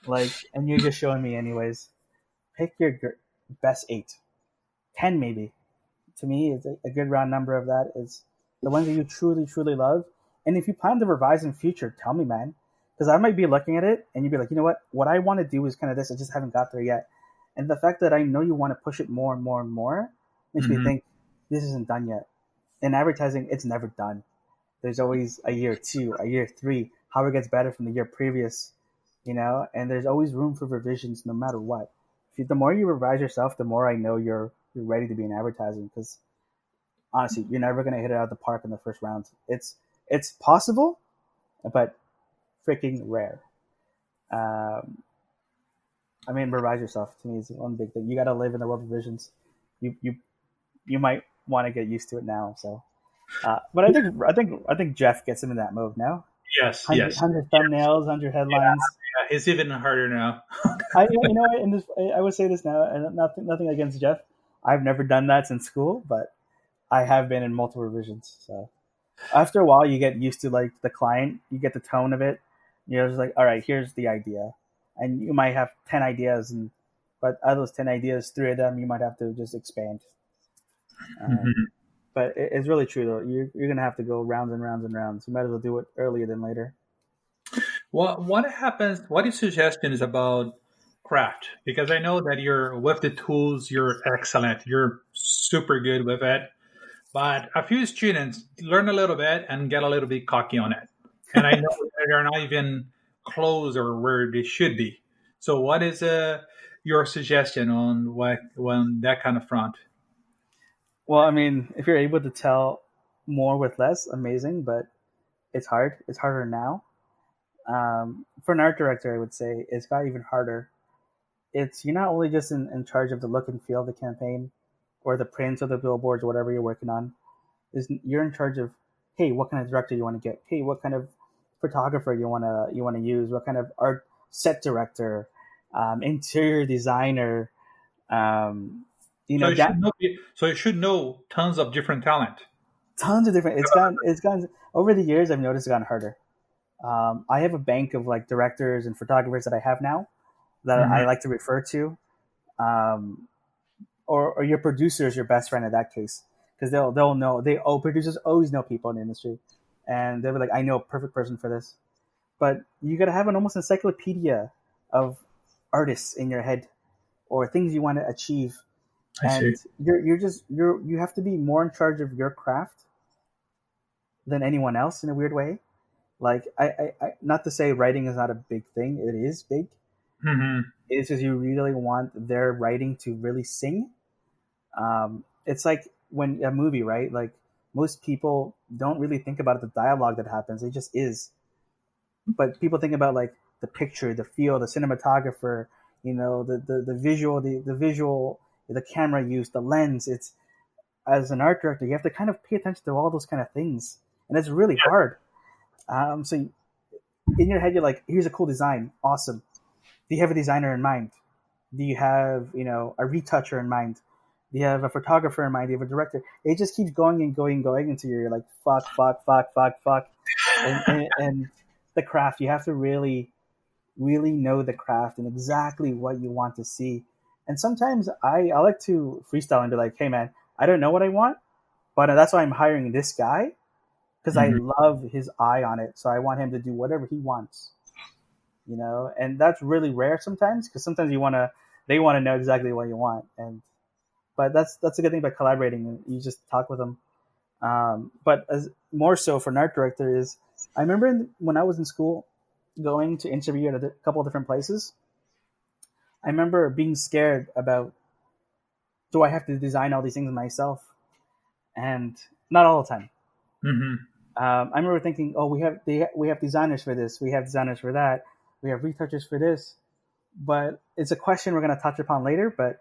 Like, and you're just showing me anyways. Pick your best 8, 10 maybe. To me, it's a good round number of that is the ones that you truly, truly love. And if you plan to revise in future, tell me, man. Because I might be looking at it and you'd be like, you know what? What I want to do is kind of this. I just haven't got there yet. And the fact that I know you want to push it more and more and more makes me Hmm. think this isn't done yet. In advertising, it's never done. There's always a year 2, a year 3, how it gets better from the year previous, and there's always room for revisions no matter what. The more you revise yourself, the more I know you're ready to be in advertising because honestly, you're never gonna hit it out of the park in the first round. It's possible, but freaking rare. Um, I mean, revise yourself to me is one big thing. You got to live in the world of visions. You you you might want to get used to it now. So, but I think Jeff gets him in that mode now. Yes, yes. 100 thumbnails, 100 headlines. Yeah, it's even harder now. What, in this, I would say this now, and nothing against Jeff. I've never done that since school, but I have been in multiple revisions. So after a while, you get used to like the client, you get the tone of it. You're just like, all right, here's the idea, and you might have 10 ideas, but out of those 10 ideas, three of them you might have to just expand. Um, Mhm. but it's really true though. You're gonna have to go rounds and rounds and rounds. You might as well do it earlier than later. What happens? What is suggestion is about craft? Because I know that you're with the tools, you're excellent. You're super good with it. But a few students learn a little bit and get a little bit cocky on it. And I know that they're not even close or where they should be. So what is your suggestion on what when that kind of front? Well, I mean, if you're able to tell more with less, amazing. But it's hard. It's harder now. For an art director, I would say it's got even harder. It's you're not only just in charge of the look and feel of the campaign, or the prints or the billboards or whatever you're working on. Is you're in charge of, hey, what kind of director you want to get? Hey, what kind of photographer you want to use? What kind of art set director, interior designer? Um, you So know you that should know. So you should know tons of different talent. tons of different. It's gotten over the years. I've noticed it's gotten harder. I have a bank of like directors and photographers that I have now that Mhm. I like to refer to. Um, or your producer is your best friend in that case because they'll know producers always know people in the industry, and they'll be like, I know a perfect person for this. But you gotta have an almost encyclopedia of artists in your head or things you want to achieve, I see. and you have to be more in charge of your craft than anyone else in a weird way. Like I not to say writing is not a big thing, it is big. Hmm. It's just you really want their writing to really sing. It's like when a movie, right? Like most people don't really think about the dialogue that happens. It just is. But people think about like the picture, the feel, the cinematographer, the visual, the visual, the camera use, the lens. It's as an art director, you have to kind of pay attention to all those kind of things, and it's really hard. So in your head, you're like, here's a cool design, awesome. Do you have a designer in mind? Do you have a retoucher in mind? Do you have a photographer in mind? Do you have a director? It just keeps going and going and going until you're like fuck, fuck, fuck, fuck, fuck, and the craft. You have to really, really know the craft and exactly what you want to see. And sometimes I like to freestyle and be like, hey man, I don't know what I want, but that's why I'm hiring this guy because I Hmm. love his eye on it. So I want him to do whatever he wants. And that's really rare sometimes because sometimes they want to know exactly what you want, but that's a good thing about collaborating. You just talk with them. But as more so for an art director is, I remember when I was in school, going to interview at a couple of different places. I remember being scared about, do I have to design all these things myself? And not all the time. Hmm. I remember thinking, oh, we have designers for this, we have designers for that, we have retouchers for this. But it's a question we're going to touch upon later. But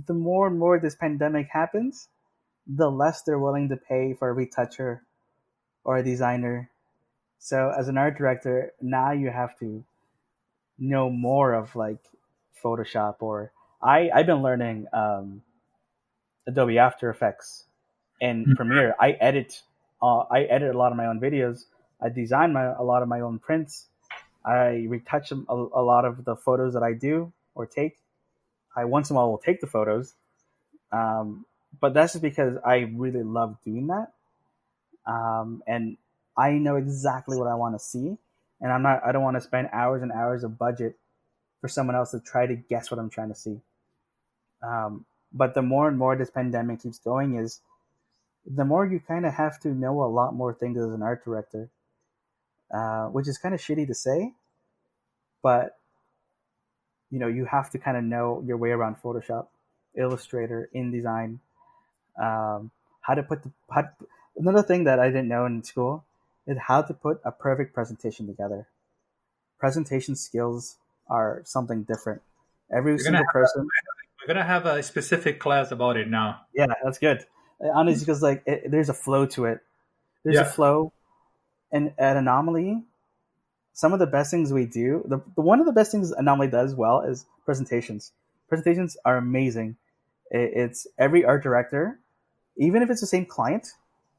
the more and more this pandemic happens, the less they're willing to pay for a retoucher or a designer. So as an art director, now you have to know more of like Photoshop, or I've been learning Adobe After Effects and Premiere. I edit a lot of my own videos. I design a lot of my own prints. I retouch a lot of the photos that I do or take. I once in a while will take the photos, um, but that's just because I really love doing that, and I know exactly what I want to see, and I don't want to spend hours and hours of budget for someone else to try to guess what I'm trying to see. But the more and more this pandemic keeps going, is the more you kind of have to know a lot more things as an art director, which is kind of shitty to say, but you have to kind of know your way around Photoshop, Illustrator, InDesign, how to put another thing that I didn't know in school is how to put a perfect presentation together. Presentation skills are something different. Every We're gonna single have person. we're gonna have a specific class about it now. Yeah, that's good. Honestly, because like there's a flow to it. There's a Yeah. flow, And at Anomaly, some of the best things we do, the one of the best things Anomaly does well is presentations. Presentations are amazing. It's every art director, even if it's the same client,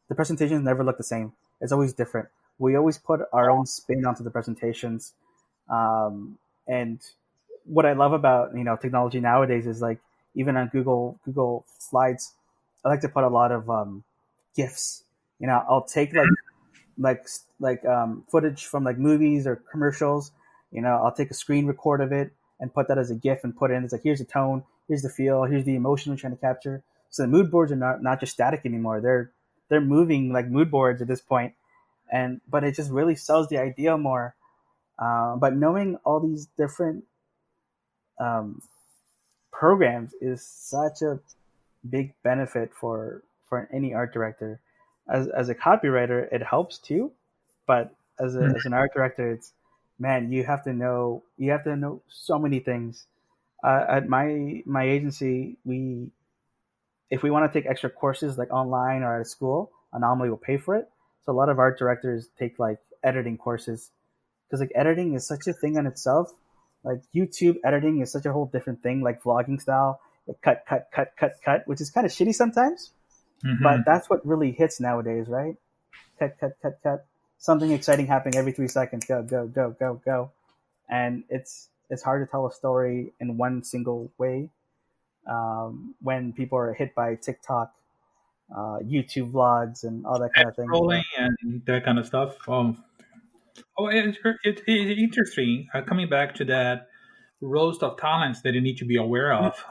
the presentations never look the same. It's always different. We always put our own spin onto the presentations. And what I love about technology nowadays is like even on Google Slides, I like to put a lot of GIFs. I'll take like footage from like movies or commercials. I'll take a screen record of it and put that as a GIF and put it in. It's like, here's the tone, here's the feel, here's the emotion I'm trying to capture. So the mood boards are not just static anymore. They're moving like mood boards at this point, but it just really sells the idea more. But knowing all these different um, programs is such a big benefit for any art director. As a copywriter, it helps too, but as an art director, it's, man, you have to know so many things. At my agency, if we want to take extra courses like online or at a school, Anomaly will pay for it. So a lot of art directors take like editing courses because like editing is such a thing on itself. Like YouTube editing is such a whole different thing, like vlogging style, like cut, which is kind of shitty sometimes. Mm-hmm. But that's what really hits nowadays, right? Cut. Something exciting happening every 3 seconds. Go, go, go, go, go. And it's hard to tell a story in one single way when people are hit by TikTok, YouTube vlogs, and all that kind of thing. Scrolling and that kind of stuff. It's interesting. Coming back to that roast of talents that you need to be aware of.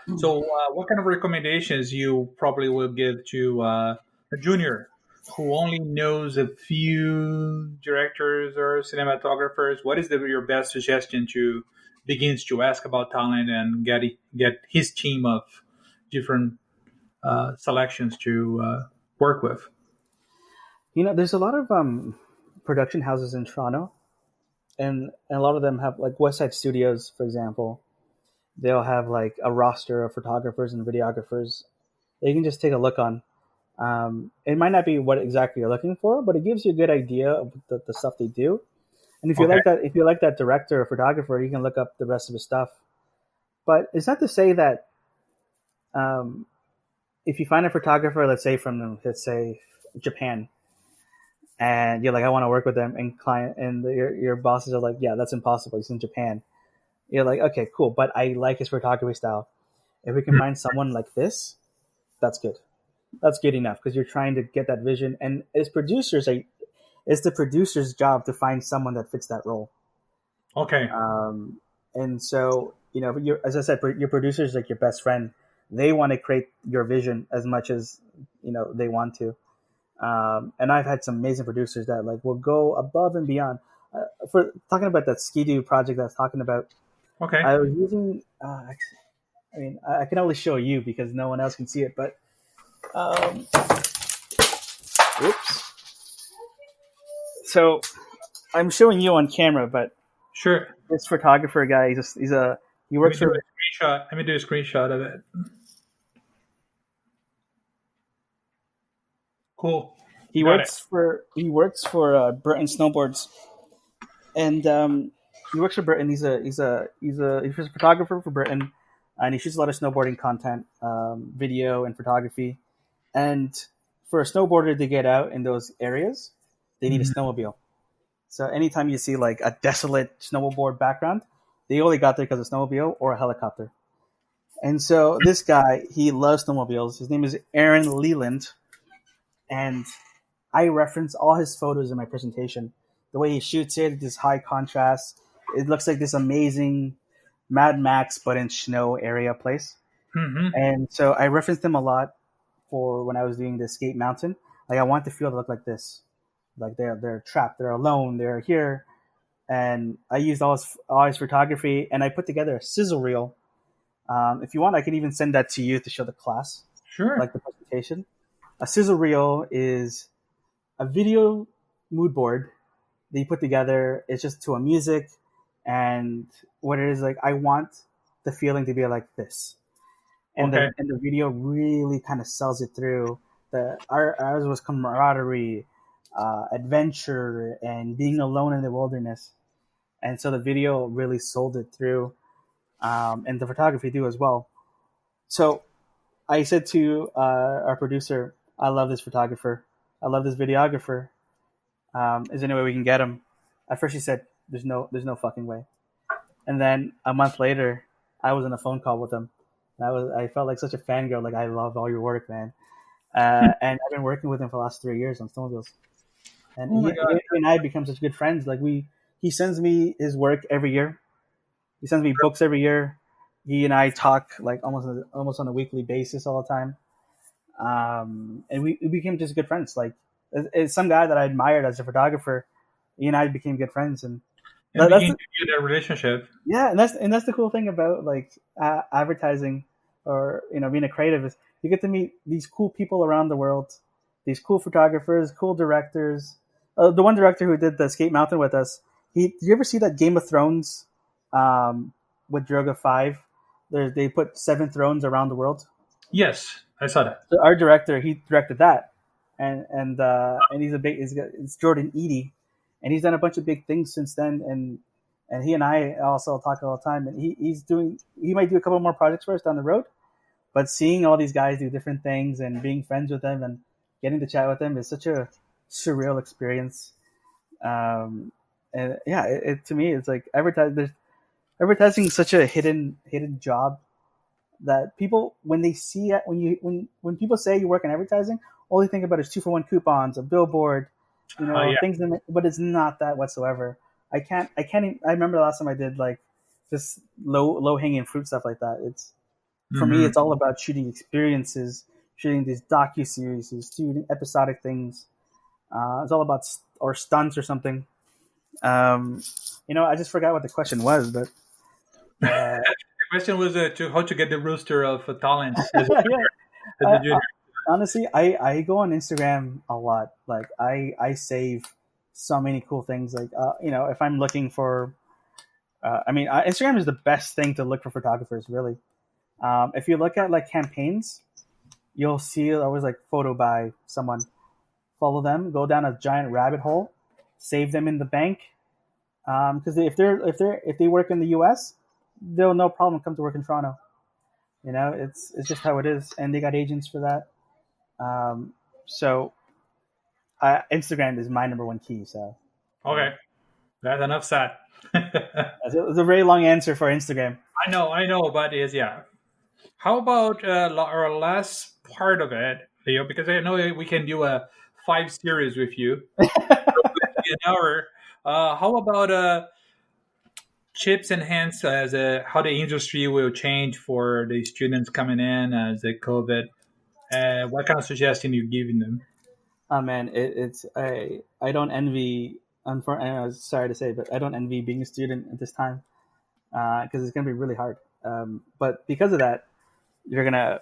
What kind of recommendations you probably will give to a junior who only knows a few directors or cinematographers? What is your best suggestion to begins to ask about talent and get his team of different selections to work with? There's a lot of production houses in Toronto, and a lot of them have like West Side Studios, for example. They'll have like a roster of photographers and videographers that you can just take a look on. It might not be what exactly you're looking for, but it gives you a good idea of the stuff they do. And Okay. if you like that director or photographer, you can look up the rest of his stuff. But it's not to say that um, if you find a photographer, let's say Japan, and you're like, I want to work with them, and your bosses are like, yeah, that's impossible. He's in Japan. You're like, okay, cool, but I like his photography style. If we can find someone like this, that's good. That's good enough because you're trying to get that vision. And as producers, it's the producer's job to find someone that fits that role. Okay. And so, as I said, your producer is like your best friend. They want to create your vision as much as they want to. And I've had some amazing producers that like will go above and beyond. For talking about that Ski-Doo project I was talking about, Okay. I was using. I can only show you because no one else can see it. But oops. So I'm showing you on camera, but Sure. this photographer guy, he works for. Let me do a screenshot of it. Cool. He Got works for Burton Snowboards, and he works for Burton. He's a photographer for Burton, and he shoots a lot of snowboarding content, video and photography. And for a snowboarder to get out in those areas, they need a snowmobile. So anytime you see like a desolate snowboard background, they only got there because of snowmobile or a helicopter. And so this guy, he loves snowmobiles. His name is Aaron Leland, and I reference all his photos in my presentation. The way he shoots it, this high contrast, it looks like this amazing Mad Max but in snow area place. Mm-hmm. And so I referenced them a lot for when I was doing the Escape Mountain. Like I want the field to look like this. Like they're trapped, they're alone, they're here. And I used all his photography, and I put together a sizzle reel. If you want, I can even send that to you to show the class, Sure. like the presentation. A sizzle reel is a video mood board that you put together. It's just to a music, and what it is like, I want the feeling to be like this, and Okay. the video really kind of sells it through. Ours was camaraderie, adventure and being alone in the wilderness. And so the video really sold it through, and the photography too as well. So I said to our producer, "I love this photographer. I love this videographer. Is there any way we can get him?" At first, she said, there's no fucking way." And then a month later, I was on a phone call with him. I felt like such a fangirl. Like, I love all your work, man. And I've been working with him for the last 3 years on snowmobiles. And Oh my he god. and I become such good friends. Like, he sends me his work every year. He sends me books every year. He and I talk like almost on a weekly basis all the time. And we became just good friends. Like, it's some guy that I admired as a photographer. He and I became good friends, and And that's begin to build a relationship. yeah, and that's the cool thing about like advertising, or being a creative, is you get to meet these cool people around the world, these cool photographers, cool directors. The one director who did the Escape Mountain with us, did you ever see that Game of Thrones, with Droga 5? They put 7 thrones around the world. Yes, I saw that. So our director, he directed that, and it's Jordan Eady, and he's done a bunch of big things since then, and he and I also talk all the time, and he might do a couple more projects for us down the road, but seeing all these guys do different things and being friends with them and getting to chat with them is such a surreal experience. And yeah, to me, it's like advertising is such a hidden job that people, when they see it, when people say you work in advertising, all they think about is 2-for-1 coupons, a billboard, Yeah. things, but it's not that whatsoever. I remember the last time I did like just low hanging fruit stuff like that. For me, Hmm. it's all about shooting experiences, shooting these docu-series, shooting episodic things. It's all about or stunts or something. I just forgot what the question was, but The question was how to get the roster of talents as yeah. a junior. Honestly, I go on Instagram a lot. Like, I save so many cool things. Like, if I'm looking for, Instagram is the best thing to look for photographers. Really, if you look at like campaigns, you'll see always like photo by someone. Follow them, go down a giant rabbit hole, save them in the bank. Because if they work in the U.S., they'll no problem come to work in Toronto. It's just how it is, and they got agents for that. So Instagram is my number one key. So Okay, that's enough said. it's a very long answer for Instagram. I know, but is yeah. How about our last part of it, Leo? Because I know we can do a 5 series with you, an hour. How about chips and hints as how the industry will change for the students coming in as the COVID? What kind of suggestion you giving them? Oh man, it's I don't envy. I'm sorry to say, but I don't envy being a student at this time, because it's gonna be really hard. But because of that, you're gonna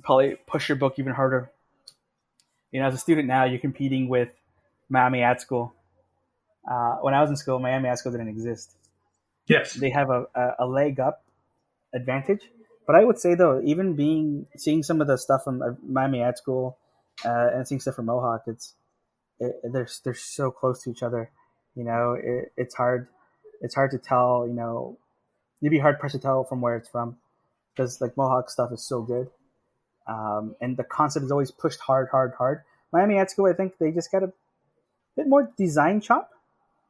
probably push your book even harder. As a student now, you're competing with Miami Ad School. When I was in school, Miami Ad School didn't exist. Yes. They have a leg up advantage. But I would say though, even seeing some of the stuff from Miami Ad School, and seeing stuff from Mohawk, they're so close to each other. It's hard. It's hard to tell. You'd be hard pressed to tell from where it's from, because like Mohawk stuff is so good, and the concept is always pushed hard, hard, hard. Miami Ad School, I think they just got a bit more design chop,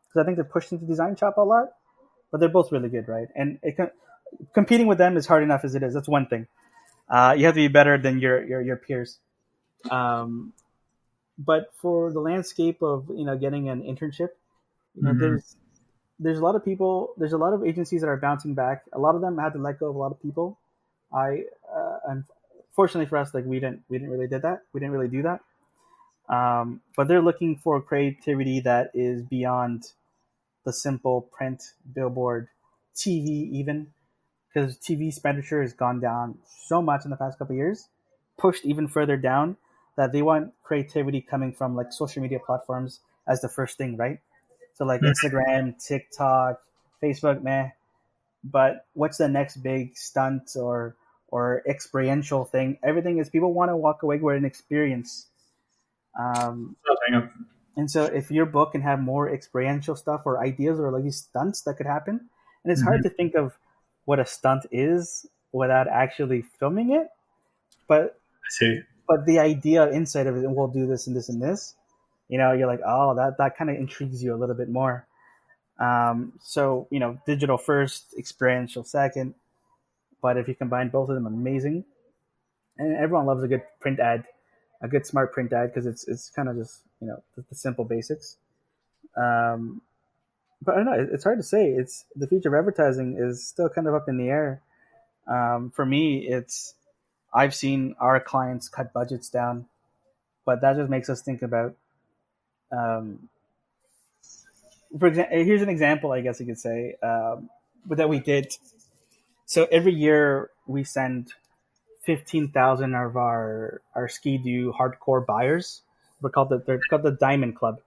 because I think they're pushed into design chop a lot. But they're both really good, right? And competing with them is hard enough as it is. That's one thing. You have to be better than your peers. Um, but for the landscape of getting an internship, Hmm. there's a lot of people. There's a lot of agencies that are bouncing back. A lot of them had to let go of a lot of people. Unfortunately for us, like we didn't really did that. We didn't really do that. But they're looking for creativity that is beyond the simple print, billboard, TV, even, because TV expenditure has gone down so much in the past couple of years, pushed even further down, that they want creativity coming from like social media platforms as the first thing, right? So like Instagram, TikTok, Facebook, meh. But what's the next big stunt or experiential thing? Everything is, people want to walk away with an experience. Um, Hang on. And so if your book can have more experiential stuff or ideas or like these stunts that could happen, and it's hard Hmm. to think of what a stunt is without actually filming it, but I see. the idea inside of it, and we'll do this and this and this, you're like, oh, that kind of intrigues you a little bit more. So digital first, experiential second, but if you combine both of them, amazing. And everyone loves a good print ad, a good smart print ad, because it's kind of just the simple basics. Um, but I don't know. It's hard to say. It's the future of advertising is still kind of up in the air. For me, it's I've seen our clients cut budgets down, but that just makes us think about. Um, for example, here's an example. I guess you could say, but that we did. So every year we send 15,000 of our ski-doo hardcore buyers. They're called the Diamond Club.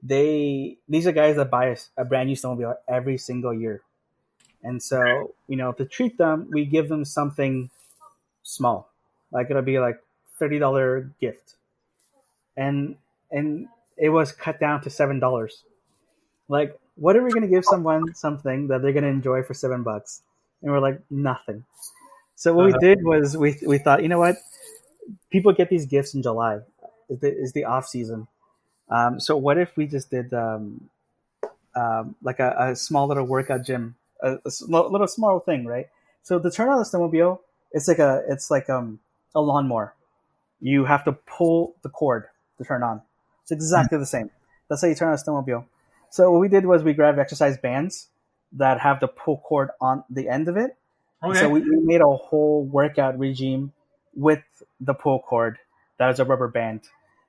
These are guys that buy a brand new snowmobile every single year. And so, to treat them, we give them something small. Like it'll be like $30 gift. And it was cut down to $7. Like, what are we gonna give someone something that they're gonna enjoy for $7? And we're like, nothing. So what we Uh-huh. did was we thought, you know what? People get these gifts in July. Is the off season. So what if we just did like a small little workout gym, little small thing, right? So to turn on the snowmobile, it's like a lawnmower. You have to pull the cord to turn on. It's exactly the same. That's how you turn on a snowmobile. So what we did was we grabbed exercise bands that have the pull cord on the end of it. And so Okay. we made a whole workout regime with the pull cord that is a rubber band.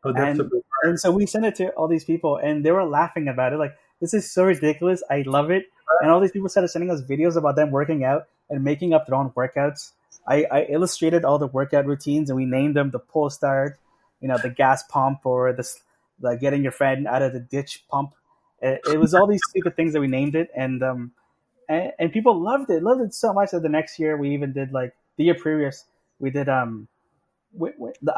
Oh, that's a and big and so we sent it to all these people, and they were laughing about it. Like, this is so ridiculous. I love it. And all these people started sending us videos about them working out and making up their own workouts. I illustrated all the workout routines, and we named them the pull start, the gas pump, or the getting your friend out of the ditch pump. It was all these stupid things that we named it, and people loved it so much that the next year we even did, like the year previous, we did a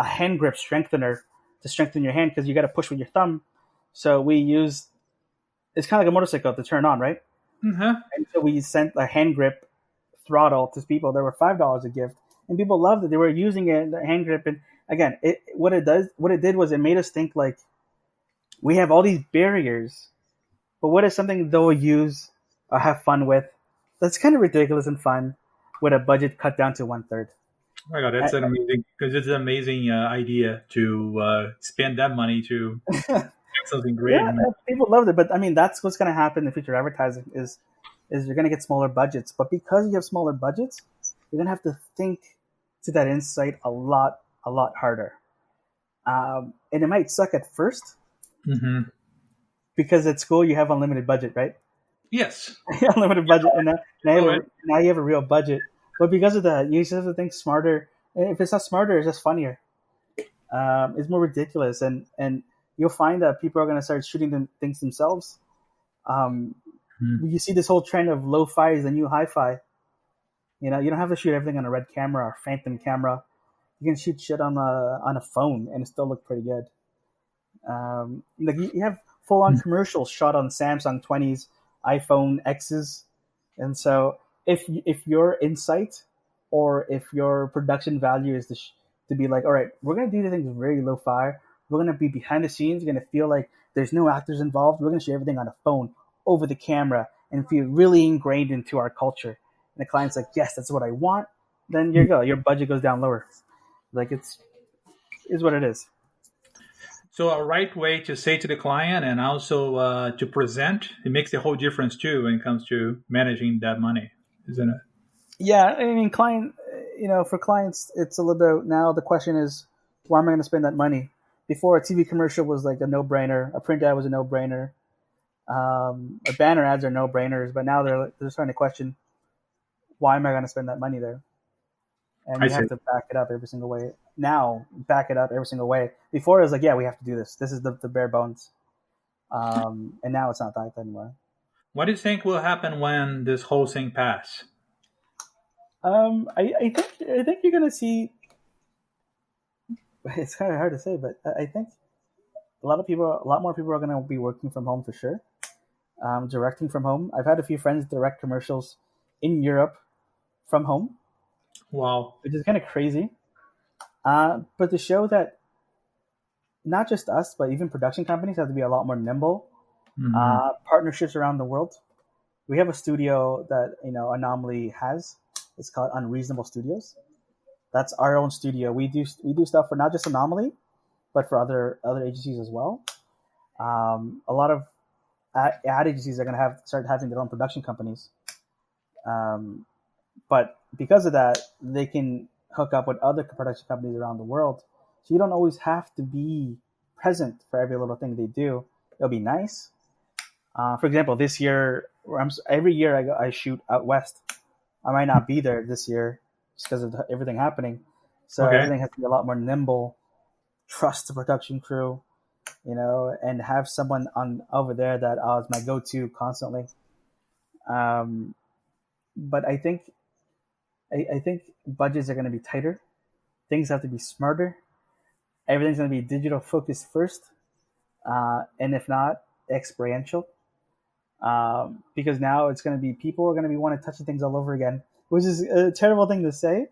hand grip strengthener to strengthen your hand, because you got to push with your thumb. So we used it's kind of like a motorcycle to turn on, right? Uh-huh. And so we sent a hand grip throttle to people. There were $5 a gift, and people loved it. They were using it, the hand grip, and again, what it did was it made us think like we have all these barriers, but what is something they'll use or have fun with that's kind of ridiculous and fun with a budget cut down to one third. Oh my God, that's an amazing because it's an amazing idea to spend that money to get something great. Yeah, people loved it, but I mean, that's what's going to happen in future advertising is you're going to get smaller budgets, but because you have smaller budgets, you're going to have to think to that insight a lot harder, and it might suck at first Mm-hmm. because at school you have unlimited budget, right? Yes. Unlimited budget, and Oh, it, now you have a real budget, but because of that, you just have to think smarter. And if it's not smarter, it's just funnier. It's more ridiculous, and you'll find that people are going to start shooting things themselves. Um, mm, you see this whole trend of lo-fi is the new hi-fi. You don't have to shoot everything on a red camera or phantom camera. You can shoot shit on a phone and it still look pretty good. Like you have full-on mm, commercials shot on Samsung 20s, iPhone X's, and so if your insight or if your production value is to be like, all right, we're gonna do the things very low-fi. We're gonna be behind the scenes. You're gonna feel like there's no actors involved. We're gonna shoot everything on a phone over the camera and feel really ingrained into our culture. And the client's like, yes, that's what I want. Then you mm. go. Your budget goes down lower. Like it's is what it is. So a right way to say to the client and also to present, it makes a whole difference too when it comes to managing that money, isn't it? Yeah, I mean, for clients, it's a little bit now. The question is, why am I going to spend that money? Before, a TV commercial was like a no-brainer. A print ad was a no-brainer. A banner ads are no-brainers, but now they're starting to question, why am I going to spend that money there? And I you see. have to back it up every single way. Now, back it up every single way. Before, it was like, yeah, we have to do this. This is the bare bones. And now it's not that anymore. What do you think will happen when this whole thing pass? I think you're going to see. It's kind of hard to say, but I think a lot more people are going to be working from home for sure. Directing from home. I've had a few friends direct commercials in Europe from home, Wow. which is kind of crazy. But to show that not just us, but even production companies have to be a lot more nimble. Hmm. Partnerships around the world. We have a studio that Anomaly has. It's called Unreasonable Studios. That's our own studio. We do stuff for not just Anomaly, but for other agencies as well. A lot of ad agencies are going to have start having their own production companies. Um, but because of that, they can hook up with other production companies around the world. So you don't always have to be present for every little thing they do. It'll be nice. For example, this year, every year I shoot out west. I might not be there this year just because of everything happening. So Okay. everything has to be a lot more nimble. Trust the production crew, and have someone on over there that is my go-to constantly. Um, but I think budgets are going to be tighter. Things have to be smarter. Everything's going to be digital focused first, and if not, experiential. Because now it's going to be people are going to be wanting touching things all over again, which is a terrible thing to say,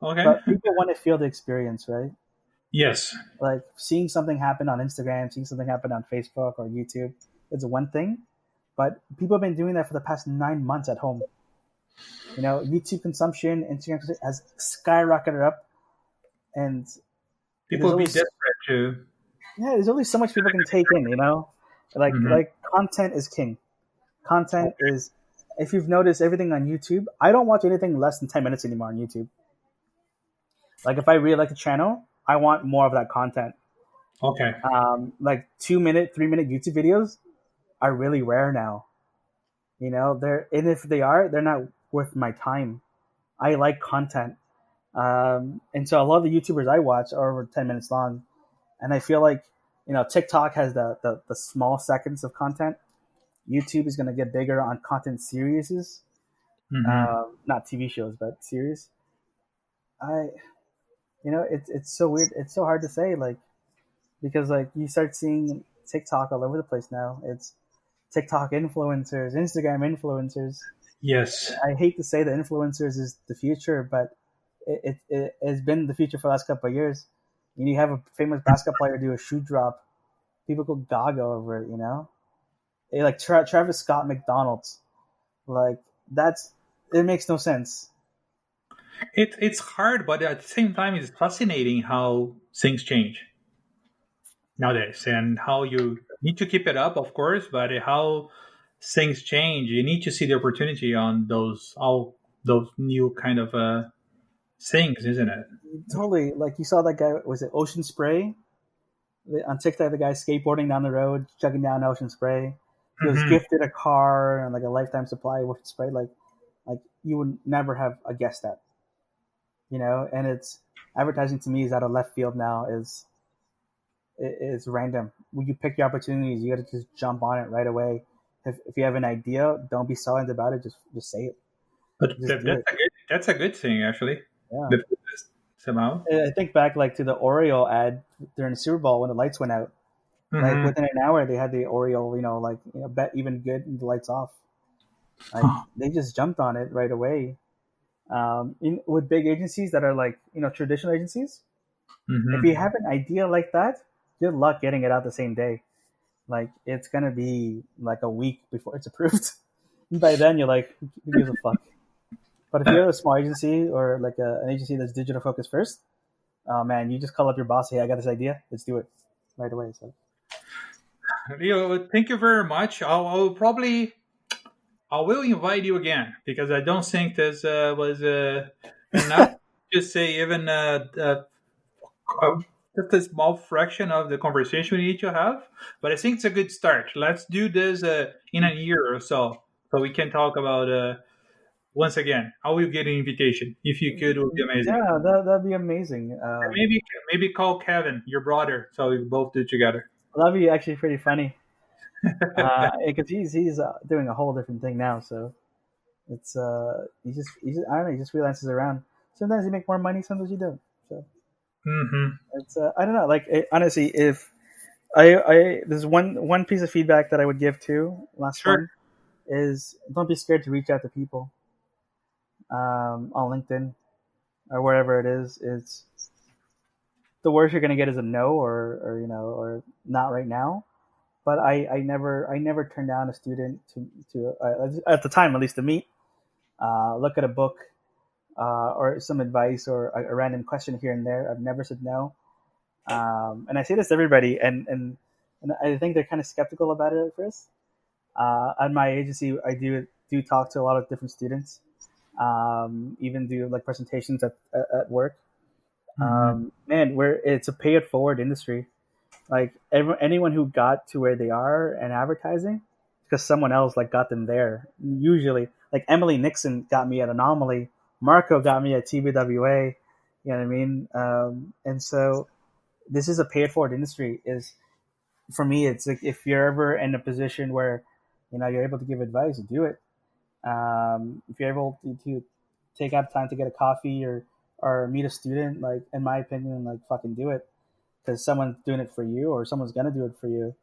Okay. but people want to feel the experience, right? Yes. Like seeing something happen on Instagram, seeing something happen on Facebook or YouTube, it's one thing, but people have been doing that for the past 9 months at home. YouTube consumption, Instagram has skyrocketed up, and People there's will be only desperate to. there's only so much people can take in. Like Hmm. like content is king. Content is, if you've noticed everything on YouTube, I don't watch anything less than 10 minutes anymore on YouTube. Like if I really like a channel, I want more of that content. Okay. Like 2 minute, 3 minute YouTube videos are really rare now. And if they are, they're not worth my time. I like content. And so a lot of the YouTubers I watch are over 10 minutes long. And I feel like, TikTok has the small seconds of content. YouTube is going to get bigger on content series, Hmm. not TV shows, but series. I, it's so weird. It's so hard to say, like, because like you start seeing TikTok all over the place now. It's TikTok influencers, Instagram influencers. Yes. I hate to say that influencers is the future, but it has been the future for the last couple of years. You have a famous basketball player do a shoe drop, people go gaga over it. Like Travis Scott McDonald's, like that's it makes no sense. It's hard, but at the same time, it's fascinating how things change nowadays, and how you need to keep it up, of course, but how things change. You need to see the opportunity on all those new kind of things, isn't it? Totally, like you saw that guy, was it Ocean Spray on TikTok? The guy skateboarding down the road, chugging down Ocean Spray. He was Hmm. gifted a car and like a lifetime supply of Ocean Spray. Like you would never have a guessed that, And it's advertising to me is out of left field now. Is random. When you pick your opportunities, you got to just jump on it right away. If you have an idea, don't be silent about it. Just say it. But Just do it. that's a good thing, actually. Yeah. The- Somehow. I think back like to the Oreo ad during the Super Bowl when the lights went out. Like Hmm. within an hour, they had the Oreo, bet even good and the lights off. Like they just jumped on it right away. With big agencies that are like traditional agencies, if you Hmm. have an idea like that, good luck getting it out the same day. Like it's gonna be like a week before it's approved. And by then, you're like, who gives a fuck? But if you're a small agency or like an agency that's digital focused first, oh man, you just call up your boss. Hey, I got this idea. Let's do it right away. So Thank you very much. I will invite you again because I don't think this was enough to say even uh, just a small fraction of the conversation we need to have. But I think it's a good start. Let's do this in a year or so we can talk about once again. I will get an invitation. If you could, it would be amazing. yeah, that'd be amazing. And maybe call Kevin, your brother, so we both do it together. That'd be actually pretty funny. Because he's doing a whole different thing now. So it's he just I don't know. He just freelances around. Sometimes you make more money. Sometimes you don't. So Hmm. it's I don't know. Like honestly, if there's one piece of feedback that I would give too. Last Sure. one is don't be scared to reach out to people on LinkedIn or wherever it is. It's the worst you're gonna get is a no or or not right now. But I never turned down a student to at the time at least to meet, look at a book, or some advice or a random question here and there. I've never said no. And I say this to everybody, and I think they're kind of skeptical about it at first. At my agency, I do talk to a lot of different students, even do like presentations at work. Hmm. Man, where it's a pay it forward industry. Like anyone who got to where they are in advertising, because someone else like got them there. Usually, like Emily Nixon got me at Anomaly, Marco got me at TBWA. You know what I mean? And so this is a pay it forward industry. Is for me, it's like if you're ever in a position where you're able to give advice, do it. If you're able to take out time to get a coffee or meet a student, like in my opinion, like fucking do it because someone's doing it for you or someone's gonna do it for you.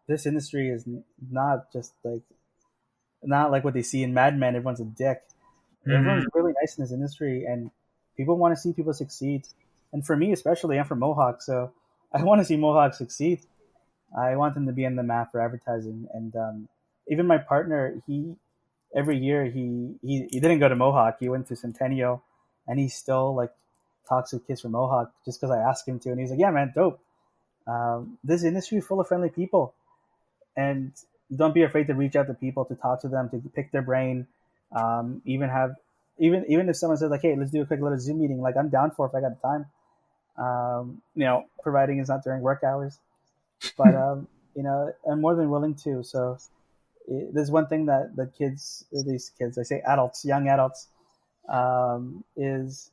This industry is not just like not like what they see in Mad Men. Everyone's a dick. Everyone's Hmm. really nice in this industry, and people want to see people succeed. And for me, especially, I'm from Mohawk, so I want to see Mohawk succeed. I want them to be on the map for advertising. And even my partner, he every year he didn't go to Mohawk. He went to Centennial, and he still like talks to kids from Mohawk just because I asked him to. And he's like, "Yeah, man, dope. This industry is full of friendly people, and don't be afraid to reach out to people, to talk to them, to pick their brain. Even have even if someone says like, "Hey, let's do a quick little Zoom meeting," like I'm down for if I got the time. Providing it's not during work hours, but I'm more than willing to. So there's one thing that these kids, I say adults, young adults, is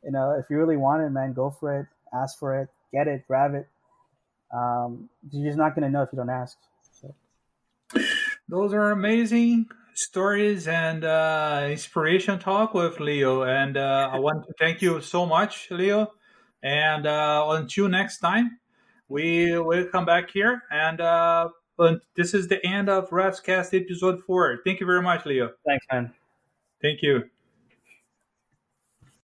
if you really want it, man, go for it, ask for it, get it, grab it. You're just not gonna know if you don't ask. So Those are amazing stories and inspiration talk with Leo. And I want to thank you so much, Leo. And until next time, we will come back here. And this is the end of Rafscast episode 4. Thank you very much, Leo. thanks, man. Thank you.